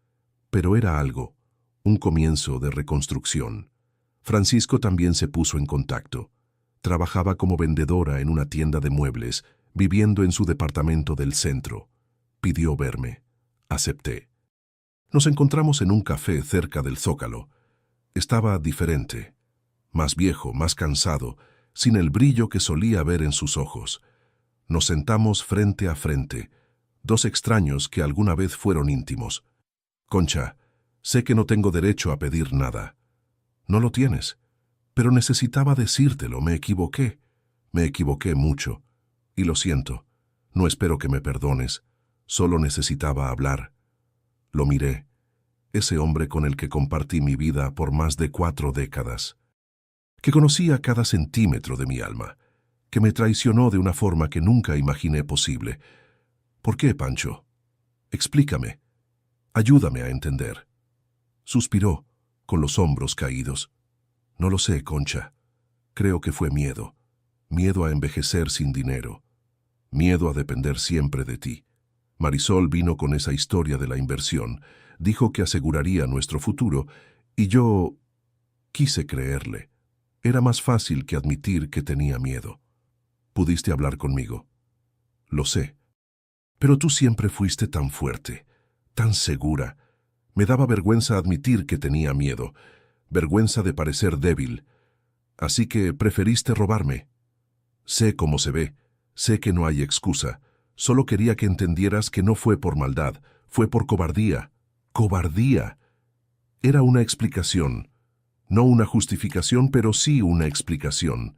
Pero era algo, un comienzo de reconstrucción. Francisco también se puso en contacto. Trabajaba como vendedora en una tienda de muebles, viviendo en su departamento del centro. Pidió verme. Acepté. Nos encontramos en un café cerca del Zócalo. Estaba diferente. Más viejo, más cansado, sin el brillo que solía ver en sus ojos. Nos sentamos frente a frente, dos extraños que alguna vez fueron íntimos. Concha, sé que no tengo derecho a pedir nada. No lo tienes, pero necesitaba decírtelo, me equivoqué. Me equivoqué mucho, y lo siento. No espero que me perdones, solo necesitaba hablar. Lo miré, ese hombre con el que compartí mi vida por más de 4 décadas. Que conocía cada centímetro de mi alma, que me traicionó de una forma que nunca imaginé posible. ¿Por qué, Pancho? Explícame. Ayúdame a entender. Suspiró, con los hombros caídos. No lo sé, Concha. Creo que fue miedo. Miedo a envejecer sin dinero. Miedo a depender siempre de ti. Marisol vino con esa historia de la inversión. Dijo que aseguraría nuestro futuro, y yo quise creerle. Era más fácil que admitir que tenía miedo. Pudiste hablar conmigo. Lo sé. Pero tú siempre fuiste tan fuerte, tan segura. Me daba vergüenza admitir que tenía miedo, vergüenza de parecer débil. Así que preferiste robarme. Sé cómo se ve, sé que no hay excusa. Solo quería que entendieras que no fue por maldad, fue por cobardía. ¡Cobardía! Era una explicación. No una justificación, pero sí una explicación.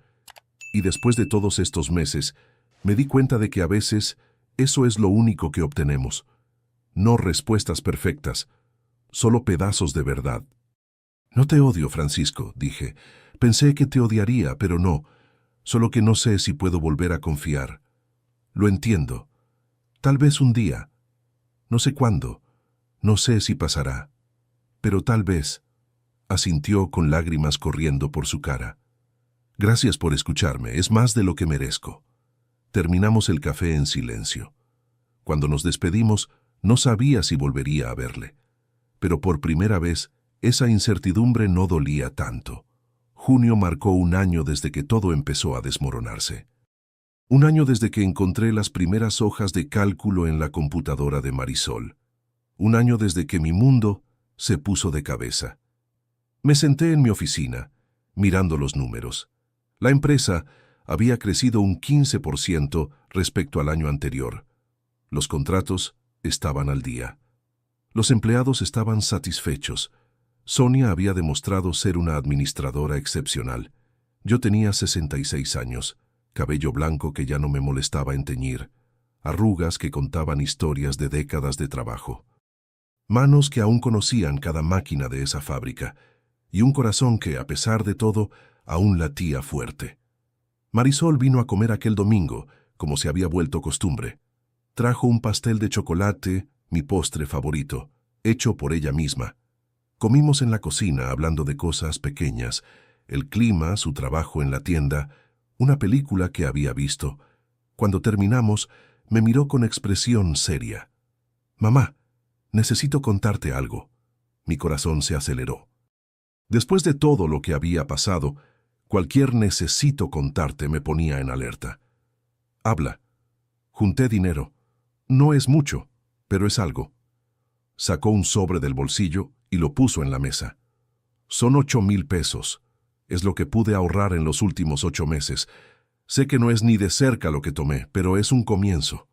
Y después de todos estos meses, me di cuenta de que a veces eso es lo único que obtenemos. No respuestas perfectas, solo pedazos de verdad. No te odio, Francisco, dije. Pensé que te odiaría, pero no. Solo que no sé si puedo volver a confiar. Lo entiendo. Tal vez un día. No sé cuándo. No sé si pasará. Pero tal vez. Asintió con lágrimas corriendo por su cara. Gracias por escucharme, es más de lo que merezco. Terminamos el café en silencio. Cuando nos despedimos, no sabía si volvería a verle. Pero por primera vez, esa incertidumbre no dolía tanto. Junio marcó un año desde que todo empezó a desmoronarse. Un año desde que encontré las primeras hojas de cálculo en la computadora de Marisol. Un año desde que mi mundo se puso de cabeza. Me senté en mi oficina, mirando los números. La empresa había crecido un 15% respecto al año anterior. Los contratos estaban al día. Los empleados estaban satisfechos. Sonia había demostrado ser una administradora excepcional. Yo tenía 66 años, cabello blanco que ya no me molestaba en teñir, arrugas que contaban historias de décadas de trabajo, manos que aún conocían cada máquina de esa fábrica, y un corazón que, a pesar de todo, aún latía fuerte. Marisol vino a comer aquel domingo, como se había vuelto costumbre. Trajo un pastel de chocolate, mi postre favorito, hecho por ella misma. Comimos en la cocina hablando de cosas pequeñas, el clima, su trabajo en la tienda, una película que había visto. Cuando terminamos, me miró con expresión seria. «Mamá, necesito contarte algo». Mi corazón se aceleró. Después de todo lo que había pasado, cualquier necesito contarte me ponía en alerta. «Habla». Junté dinero. No es mucho, pero es algo. Sacó un sobre del bolsillo y lo puso en la mesa. Son 8,000 pesos. Es lo que pude ahorrar en los últimos 8 meses. Sé que no es ni de cerca lo que tomé, pero es un comienzo.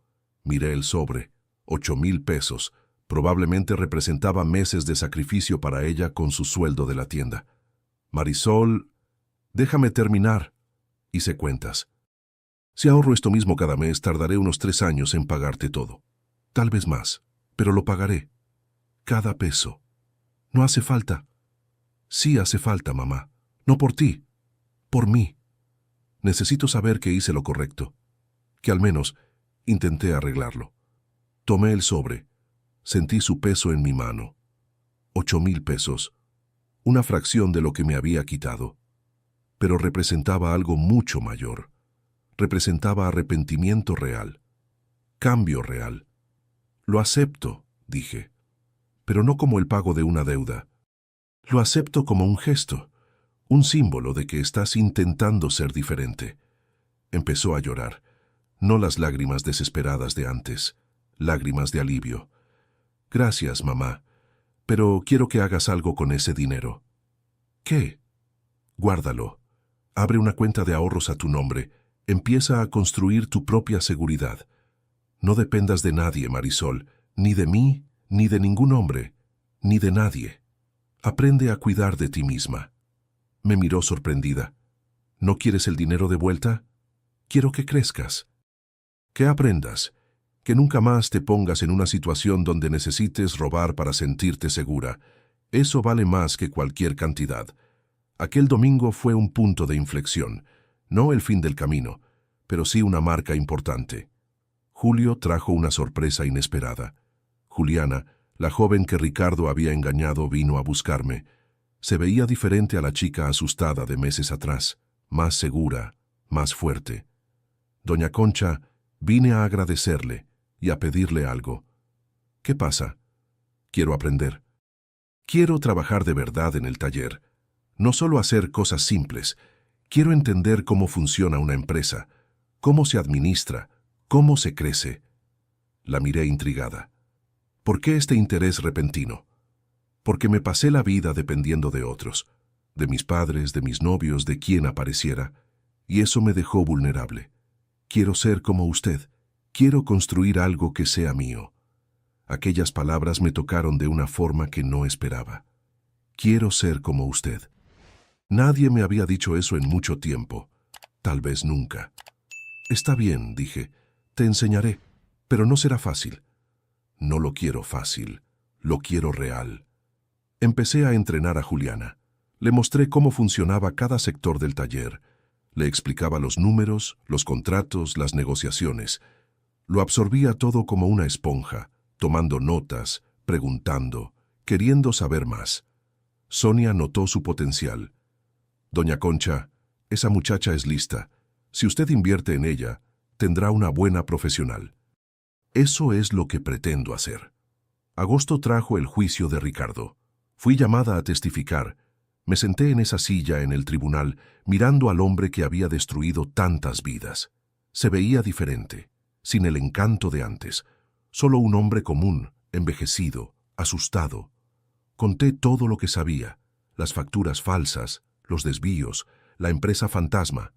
Miré el sobre. 8,000 pesos. Probablemente representaba meses de sacrificio para ella con su sueldo de la tienda. Marisol, déjame terminar. Hice cuentas. Si ahorro esto mismo cada mes, tardaré unos 3 años en pagarte todo. Tal vez más, pero lo pagaré. Cada peso. No hace falta. Sí hace falta, mamá. No por ti, por mí. Necesito saber que hice lo correcto, que al menos intenté arreglarlo. Tomé el sobre. Sentí su peso en mi mano. 8,000 pesos. Una fracción de lo que me había quitado. Pero representaba algo mucho mayor. Representaba arrepentimiento real. Cambio real. Lo acepto, dije. Pero no como el pago de una deuda. Lo acepto como un gesto, un símbolo de que estás intentando ser diferente. Empezó a llorar. No las lágrimas desesperadas de antes, lágrimas de alivio. Gracias, mamá, pero quiero que hagas algo con ese dinero. ¿Qué? Guárdalo. Abre una cuenta de ahorros a tu nombre. Empieza a construir tu propia seguridad. No dependas de nadie, Marisol, ni de mí, ni de ningún hombre, ni de nadie. Aprende a cuidar de ti misma. Me miró sorprendida. ¿No quieres el dinero de vuelta? Quiero que crezcas. Que aprendas. Que nunca más te pongas en una situación donde necesites robar para sentirte segura. Eso vale más que cualquier cantidad. Aquel domingo fue un punto de inflexión. No el fin del camino, pero sí una marca importante. Julio trajo una sorpresa inesperada. Juliana, la joven que Ricardo había engañado, vino a buscarme. Se veía diferente a la chica asustada de meses atrás, más segura, más fuerte. Doña Concha, vine a agradecerle y a pedirle algo. ¿Qué pasa? Quiero aprender. Quiero trabajar de verdad en el taller. No solo hacer cosas simples. Quiero entender cómo funciona una empresa, cómo se administra, cómo se crece. La miré intrigada. ¿Por qué este interés repentino? Porque me pasé la vida dependiendo de otros, de mis padres, de mis novios, de quien apareciera, y eso me dejó vulnerable. Quiero ser como usted. Quiero construir algo que sea mío. Aquellas palabras me tocaron de una forma que no esperaba. Quiero ser como usted. Nadie me había dicho eso en mucho tiempo. Tal vez nunca. Está bien, dije. Te enseñaré, pero no será fácil. No lo quiero fácil. Lo quiero real. Empecé a entrenar a Juliana. Le mostré cómo funcionaba cada sector del taller. Le explicaba los números, los contratos, las negociaciones. Lo absorbía todo como una esponja, tomando notas, preguntando, queriendo saber más. Sonia notó su potencial. Doña Concha, esa muchacha es lista. Si usted invierte en ella, tendrá una buena profesional. Eso es lo que pretendo hacer. Agosto trajo el juicio de Ricardo. Fui llamada a testificar. Me senté en esa silla en el tribunal, mirando al hombre que había destruido tantas vidas. Se veía diferente, sin el encanto de antes. Solo un hombre común, envejecido, asustado. Conté todo lo que sabía, las facturas falsas, los desvíos, la empresa fantasma.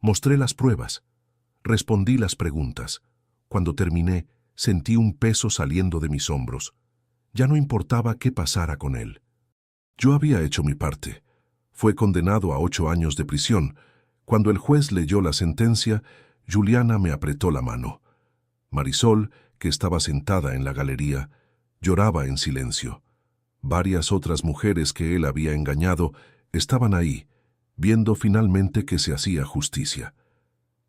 Mostré las pruebas. Respondí las preguntas. Cuando terminé, sentí un peso saliendo de mis hombros. Ya no importaba qué pasara con él. Yo había hecho mi parte. Fue condenado a 8 años de prisión. Cuando el juez leyó la sentencia, Juliana me apretó la mano. Marisol, que estaba sentada en la galería, lloraba en silencio. Varias otras mujeres que él había engañado estaban ahí, viendo finalmente que se hacía justicia.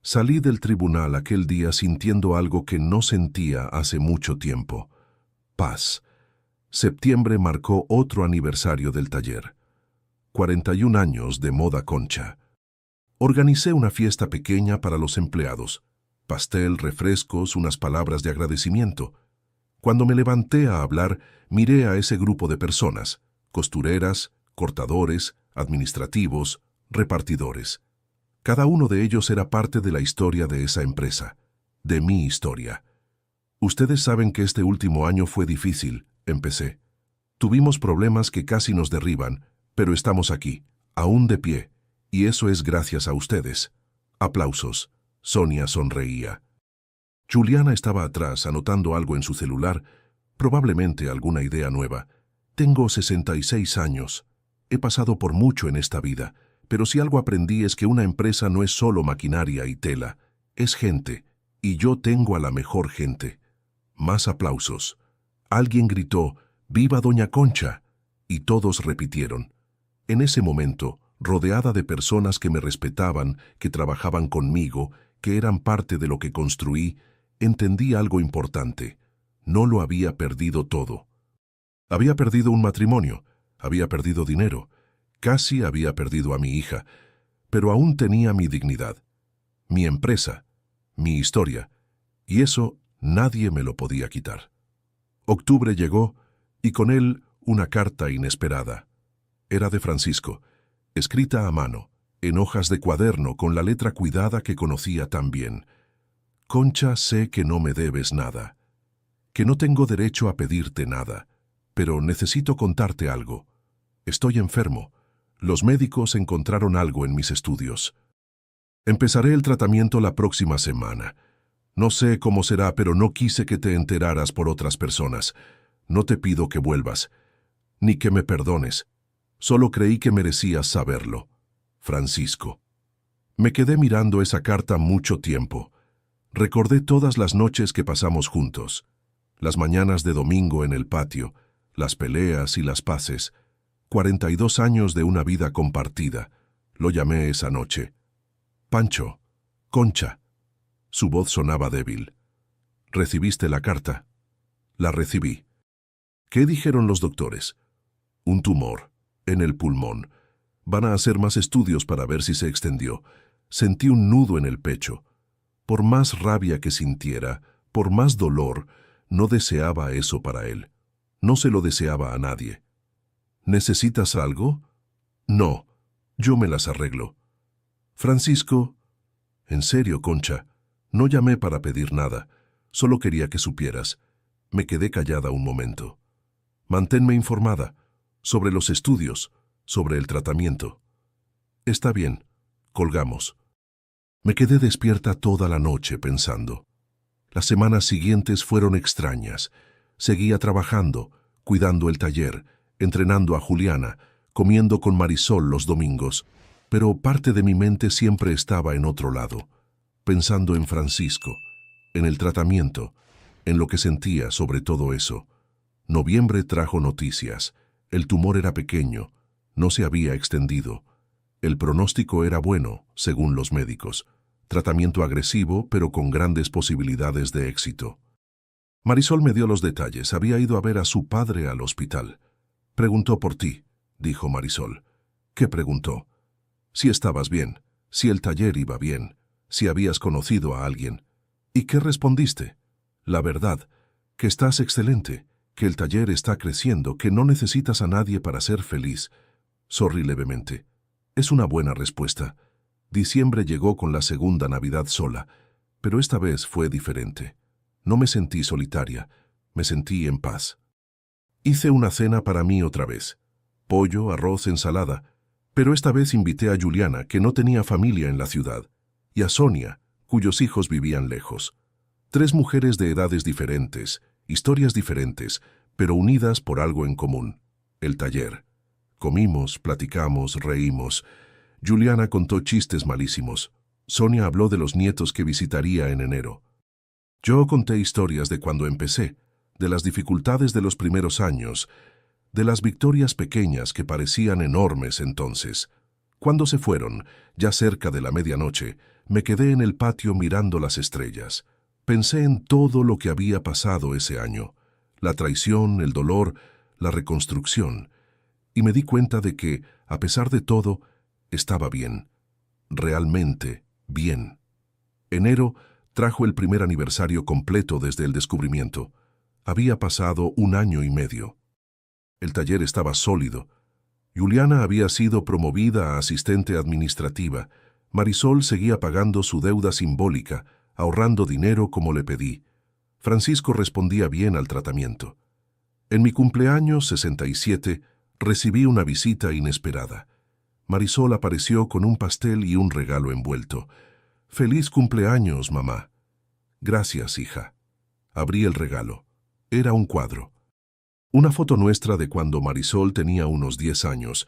Salí del tribunal aquel día sintiendo algo que no sentía hace mucho tiempo. Paz. Septiembre marcó otro aniversario del taller. 41 años de Moda Concha. Organicé una fiesta pequeña para los empleados. Pastel, refrescos, unas palabras de agradecimiento. Cuando me levanté a hablar, miré a ese grupo de personas, costureras, cortadores, administrativos, repartidores. Cada uno de ellos era parte de la historia de esa empresa, de mi historia. Ustedes saben que este último año fue difícil, empecé. Tuvimos problemas que casi nos derriban, pero estamos aquí, aún de pie, y eso es gracias a ustedes. Aplausos. Sonia sonreía. Juliana estaba atrás anotando algo en su celular, probablemente alguna idea nueva. Tengo 66 años. He pasado por mucho en esta vida, pero si algo aprendí es que una empresa no es solo maquinaria y tela, es gente, y yo tengo a la mejor gente. Más aplausos. Alguien gritó, ¡Viva Doña Concha! Y todos repitieron. En ese momento, rodeada de personas que me respetaban, que trabajaban conmigo, que eran parte de lo que construí, entendí algo importante. No lo había perdido todo. Había perdido un matrimonio, había perdido dinero, casi había perdido a mi hija, pero aún tenía mi dignidad, mi empresa, mi historia, y eso nadie me lo podía quitar. Octubre llegó, y con él una carta inesperada. Era de Francisco, escrita a mano, en hojas de cuaderno con la letra cuidada que conocía tan bien. Concha, sé que no me debes nada, que no tengo derecho a pedirte nada, pero necesito contarte algo. Estoy enfermo. Los médicos encontraron algo en mis estudios. Empezaré el tratamiento la próxima semana. No sé cómo será, pero no quise que te enteraras por otras personas. No te pido que vuelvas, ni que me perdones. Solo creí que merecías saberlo. Francisco. Me quedé mirando esa carta mucho tiempo. Recordé todas las noches que pasamos juntos, las mañanas de domingo en el patio, las peleas y las paces. 42 años de una vida compartida. Lo llamé esa noche. Pancho. Concha. Su voz sonaba débil. ¿Recibiste la carta? La recibí. ¿Qué dijeron los doctores? Un tumor, en el pulmón. Van a hacer más estudios para ver si se extendió. Sentí un nudo en el pecho. Por más rabia que sintiera, por más dolor, no deseaba eso para él. No se lo deseaba a nadie. ¿Necesitas algo? No, yo me las arreglo. Francisco, en serio, Concha, no llamé para pedir nada, solo quería que supieras. Me quedé callada un momento. Manténme informada, sobre los estudios, sobre el tratamiento. Está bien, colgamos. Me quedé despierta toda la noche pensando. Las semanas siguientes fueron extrañas. Seguía trabajando, cuidando el taller, entrenando a Juliana, comiendo con Marisol los domingos, pero parte de mi mente siempre estaba en otro lado, pensando en Francisco, en el tratamiento, en lo que sentía sobre todo eso. Noviembre trajo noticias. El tumor era pequeño, no se había extendido. El pronóstico era bueno, según los médicos. Tratamiento agresivo, pero con grandes posibilidades de éxito. Marisol me dio los detalles. Había ido a ver a su padre al hospital. Preguntó por ti, dijo Marisol. ¿Qué preguntó? Si estabas bien, si el taller iba bien, si habías conocido a alguien. ¿Y qué respondiste? La verdad, que estás excelente, que el taller está creciendo, que no necesitas a nadie para ser feliz. Sonrí levemente. Es una buena respuesta. Diciembre llegó con la segunda Navidad sola, pero esta vez fue diferente. No me sentí solitaria, me sentí en paz. Hice una cena para mí otra vez. Pollo, arroz, ensalada, pero esta vez invité a Juliana, que no tenía familia en la ciudad, y a Sonia, cuyos hijos vivían lejos. 3 mujeres de edades diferentes, historias diferentes, pero unidas por algo en común: el taller. Comimos, platicamos, reímos. Juliana contó chistes malísimos. Sonia habló de los nietos que visitaría en enero. Yo conté historias de cuando empecé, de las dificultades de los primeros años, de las victorias pequeñas que parecían enormes entonces. Cuando se fueron, ya cerca de la medianoche, me quedé en el patio mirando las estrellas. Pensé en todo lo que había pasado ese año, la traición, el dolor, la reconstrucción, y me di cuenta de que, a pesar de todo, estaba bien, realmente bien. Enero trajo el primer aniversario completo desde el descubrimiento. Había pasado 1 año y medio. El taller estaba sólido. Juliana había sido promovida a asistente administrativa. Marisol seguía pagando su deuda simbólica, ahorrando dinero como le pedí. Francisco respondía bien al tratamiento. En mi cumpleaños 67 recibí una visita inesperada. Marisol apareció con un pastel y un regalo envuelto. «Feliz cumpleaños, mamá». «Gracias, hija». Abrí el regalo. Era un cuadro. Una foto nuestra de cuando Marisol tenía unos 10 años,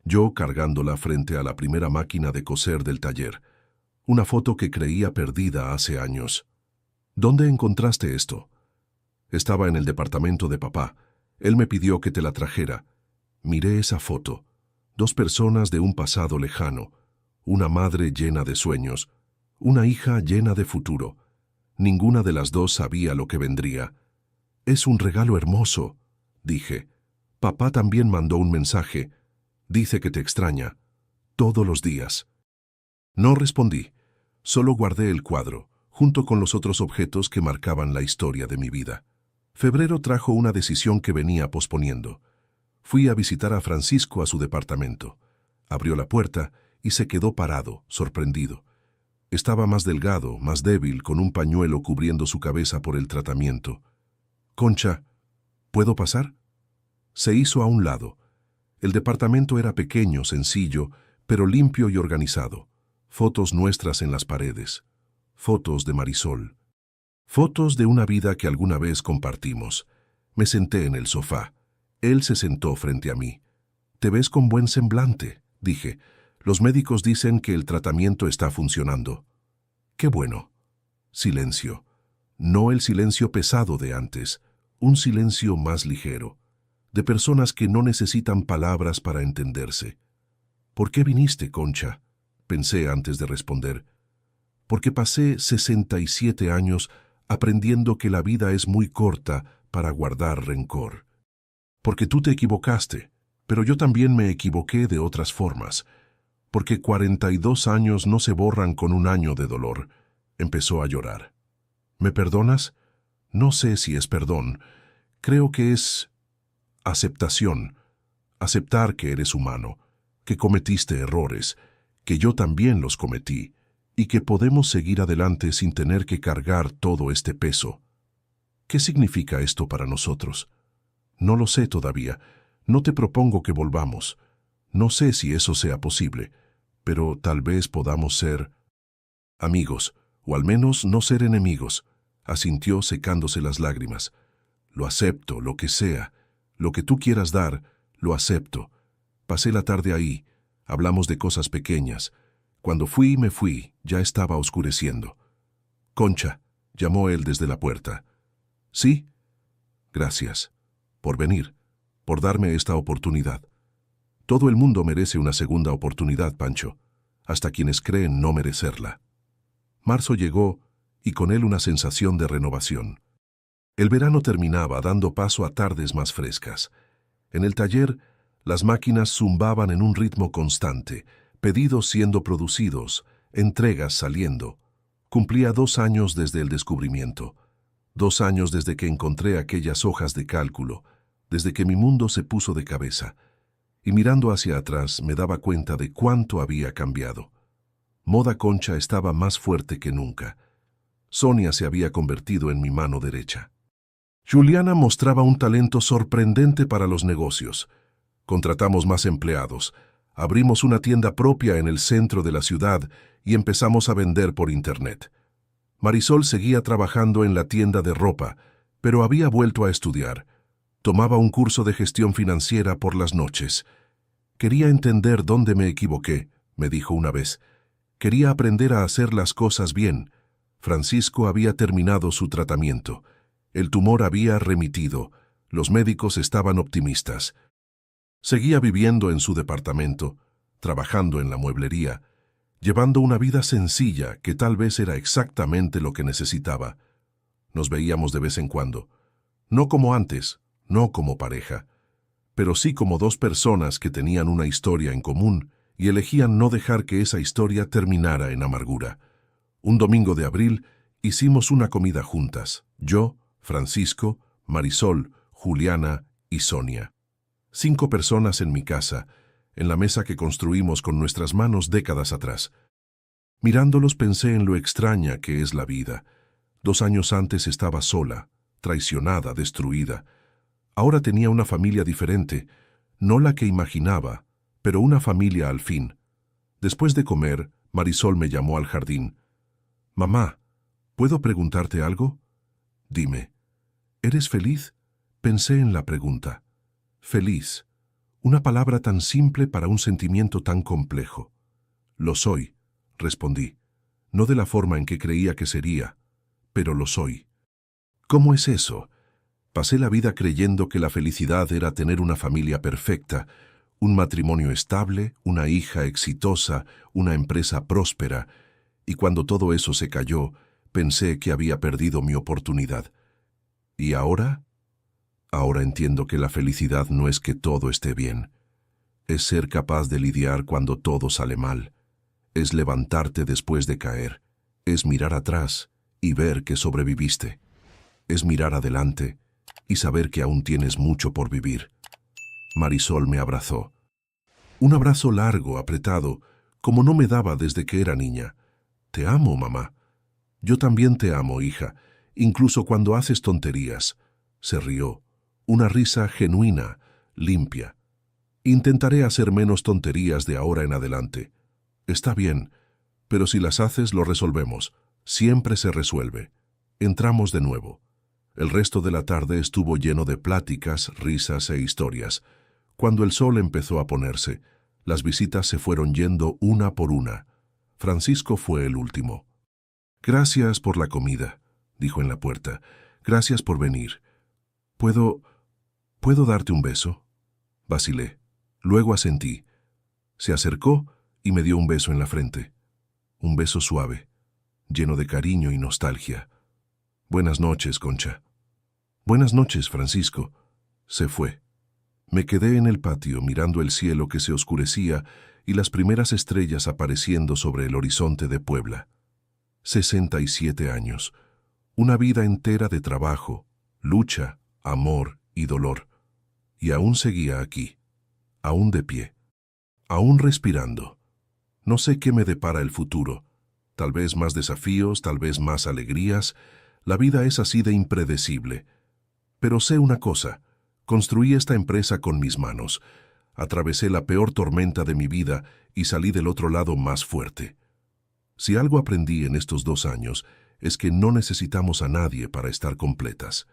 yo cargándola frente a la primera máquina de coser del taller. Una foto que creía perdida hace años. «¿Dónde encontraste esto?» «Estaba en el departamento de papá. Él me pidió que te la trajera». Miré esa foto. 2 personas de un pasado lejano, una madre llena de sueños, una hija llena de futuro. Ninguna de las dos sabía lo que vendría. «Es un regalo hermoso», dije. «Papá también mandó un mensaje. Dice que te extraña. Todos los días». No respondí. Solo guardé el cuadro, junto con los otros objetos que marcaban la historia de mi vida. Febrero trajo una decisión que venía posponiendo. Fui a visitar a Francisco a su departamento. Abrió la puerta y se quedó parado, sorprendido. Estaba más delgado, más débil, con un pañuelo cubriendo su cabeza por el tratamiento. «Concha, ¿puedo pasar?» Se hizo a un lado. El departamento era pequeño, sencillo, pero limpio y organizado. Fotos nuestras en las paredes. Fotos de Marisol. Fotos de una vida que alguna vez compartimos. Me senté en el sofá. Él se sentó frente a mí. «Te ves con buen semblante», dije. «Los médicos dicen que el tratamiento está funcionando». «Qué bueno». Silencio. No el silencio pesado de antes, un silencio más ligero, de personas que no necesitan palabras para entenderse. «¿Por qué viniste, Concha?», pensé antes de responder. «Porque pasé 67 años aprendiendo que la vida es muy corta para guardar rencor. Porque tú te equivocaste, pero yo también me equivoqué de otras formas. Porque 42 años no se borran con 1 año de dolor». Empezó a llorar. «¿Me perdonas?» No sé si es perdón. Creo que es aceptación. Aceptar que eres humano, que cometiste errores, que yo también los cometí, y que podemos seguir adelante sin tener que cargar todo este peso. ¿Qué significa esto para nosotros? No lo sé todavía. No te propongo que volvamos. No sé si eso sea posible, pero tal vez podamos ser amigos, o al menos no ser enemigos», asintió secándose las lágrimas. «Lo acepto, lo que sea. Lo que tú quieras dar, lo acepto. Pasé la tarde ahí. Hablamos de cosas pequeñas. Cuando me fui, ya estaba oscureciendo». «Concha», llamó él desde la puerta. «¿Sí?» «Gracias. Por venir. Por darme esta oportunidad. Todo el mundo merece una segunda oportunidad, Pancho. Hasta quienes creen no merecerla». Marzo llegó, y con él una sensación de renovación. El verano terminaba, dando paso a tardes más frescas. En el taller, las máquinas zumbaban en un ritmo constante, pedidos siendo producidos, entregas saliendo. Cumplía 2 años desde el descubrimiento. 2 años desde que encontré aquellas hojas de cálculo, desde que mi mundo se puso de cabeza. Y mirando hacia atrás me daba cuenta de cuánto había cambiado. Moda Concha estaba más fuerte que nunca. Sonia se había convertido en mi mano derecha. Juliana mostraba un talento sorprendente para los negocios. Contratamos más empleados, abrimos una tienda propia en el centro de la ciudad y empezamos a vender por internet. Marisol seguía trabajando en la tienda de ropa, pero había vuelto a estudiar. Tomaba un curso de gestión financiera por las noches. Quería entender dónde me equivoqué, me dijo una vez. Quería aprender a hacer las cosas bien. Francisco había terminado su tratamiento. El tumor había remitido. Los médicos estaban optimistas. Seguía viviendo en su departamento, trabajando en la mueblería, llevando una vida sencilla que tal vez era exactamente lo que necesitaba. Nos veíamos de vez en cuando. No como antes, no como pareja, pero sí como dos personas que tenían una historia en común y elegían no dejar que esa historia terminara en amargura. Un domingo de abril hicimos una comida juntas, yo, Francisco, Marisol, Juliana y Sonia. 5 personas en mi casa, en la mesa que construimos con nuestras manos décadas atrás. Mirándolos pensé en lo extraña que es la vida. 2 años antes estaba sola, traicionada, destruida. Ahora tenía una familia diferente, no la que imaginaba, pero una familia al fin. Después de comer, Marisol me llamó al jardín. «Mamá, ¿puedo preguntarte algo?» «Dime». «¿Eres feliz?» Pensé en la pregunta. Feliz. Una palabra tan simple para un sentimiento tan complejo. «Lo soy», respondí. No de la forma en que creía que sería, pero lo soy. ¿Cómo es eso? Pasé la vida creyendo que la felicidad era tener una familia perfecta, un matrimonio estable, una hija exitosa, una empresa próspera, y cuando todo eso se cayó, pensé que había perdido mi oportunidad. ¿Y ahora? Ahora entiendo que la felicidad no es que todo esté bien. Es ser capaz de lidiar cuando todo sale mal. Es levantarte después de caer. Es mirar atrás y ver que sobreviviste. Es mirar adelante y saber que aún tienes mucho por vivir. Marisol me abrazó. Un abrazo largo, apretado, como no me daba desde que era niña. «Te amo, mamá». «Yo también te amo, hija, incluso cuando haces tonterías». Se rió. Una risa genuina, limpia. «Intentaré hacer menos tonterías de ahora en adelante». «Está bien, pero si las haces lo resolvemos. Siempre se resuelve». Entramos de nuevo. El resto de la tarde estuvo lleno de pláticas, risas e historias. Cuando el sol empezó a ponerse, las visitas se fueron yendo una por una. Francisco fue el último. «Gracias por la comida», dijo en la puerta. «Gracias por venir. ¿Puedo darte un beso?» Vacilé. Luego asentí. Se acercó y me dio un beso en la frente. Un beso suave, lleno de cariño y nostalgia. «Buenas noches, Concha». «Buenas noches, Francisco». Se fue. Me quedé en el patio mirando el cielo que se oscurecía y las primeras estrellas apareciendo sobre el horizonte de Puebla. 67 años. Una vida entera de trabajo, lucha, amor y dolor. Y aún seguía aquí, aún de pie, aún respirando. No sé qué me depara el futuro. Tal vez más desafíos, tal vez más alegrías. La vida es así de impredecible. Pero sé una cosa. Construí esta empresa con mis manos. Atravesé la peor tormenta de mi vida y salí del otro lado más fuerte. Si algo aprendí en estos 2 años es que no necesitamos a nadie para estar completas.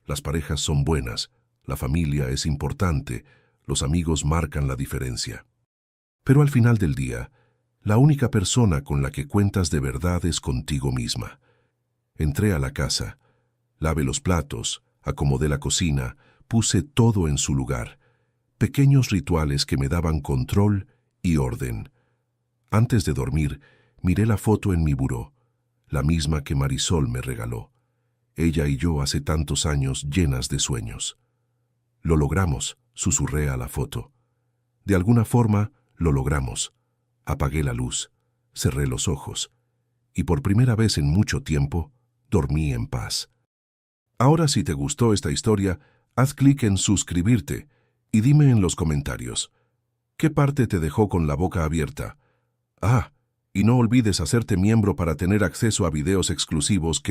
Las parejas son buenas, la familia es importante, los amigos marcan la diferencia. Pero al final del día, la única persona con la que cuentas de verdad es contigo misma. Entré a la casa, lavé los platos, acomodé la cocina, puse todo en su lugar. Pequeños rituales que me daban control y orden. Antes de dormir, miré la foto en mi buró, la misma que Marisol me regaló. Ella y yo hace tantos años llenas de sueños. «Lo logramos», susurré a la foto. De alguna forma, lo logramos. Apagué la luz, cerré los ojos, y por primera vez en mucho tiempo, dormí en paz. Ahora, si te gustó esta historia, haz clic en suscribirte y dime en los comentarios, ¿qué parte te dejó con la boca abierta? Ah, y no olvides hacerte miembro para tener acceso a videos exclusivos que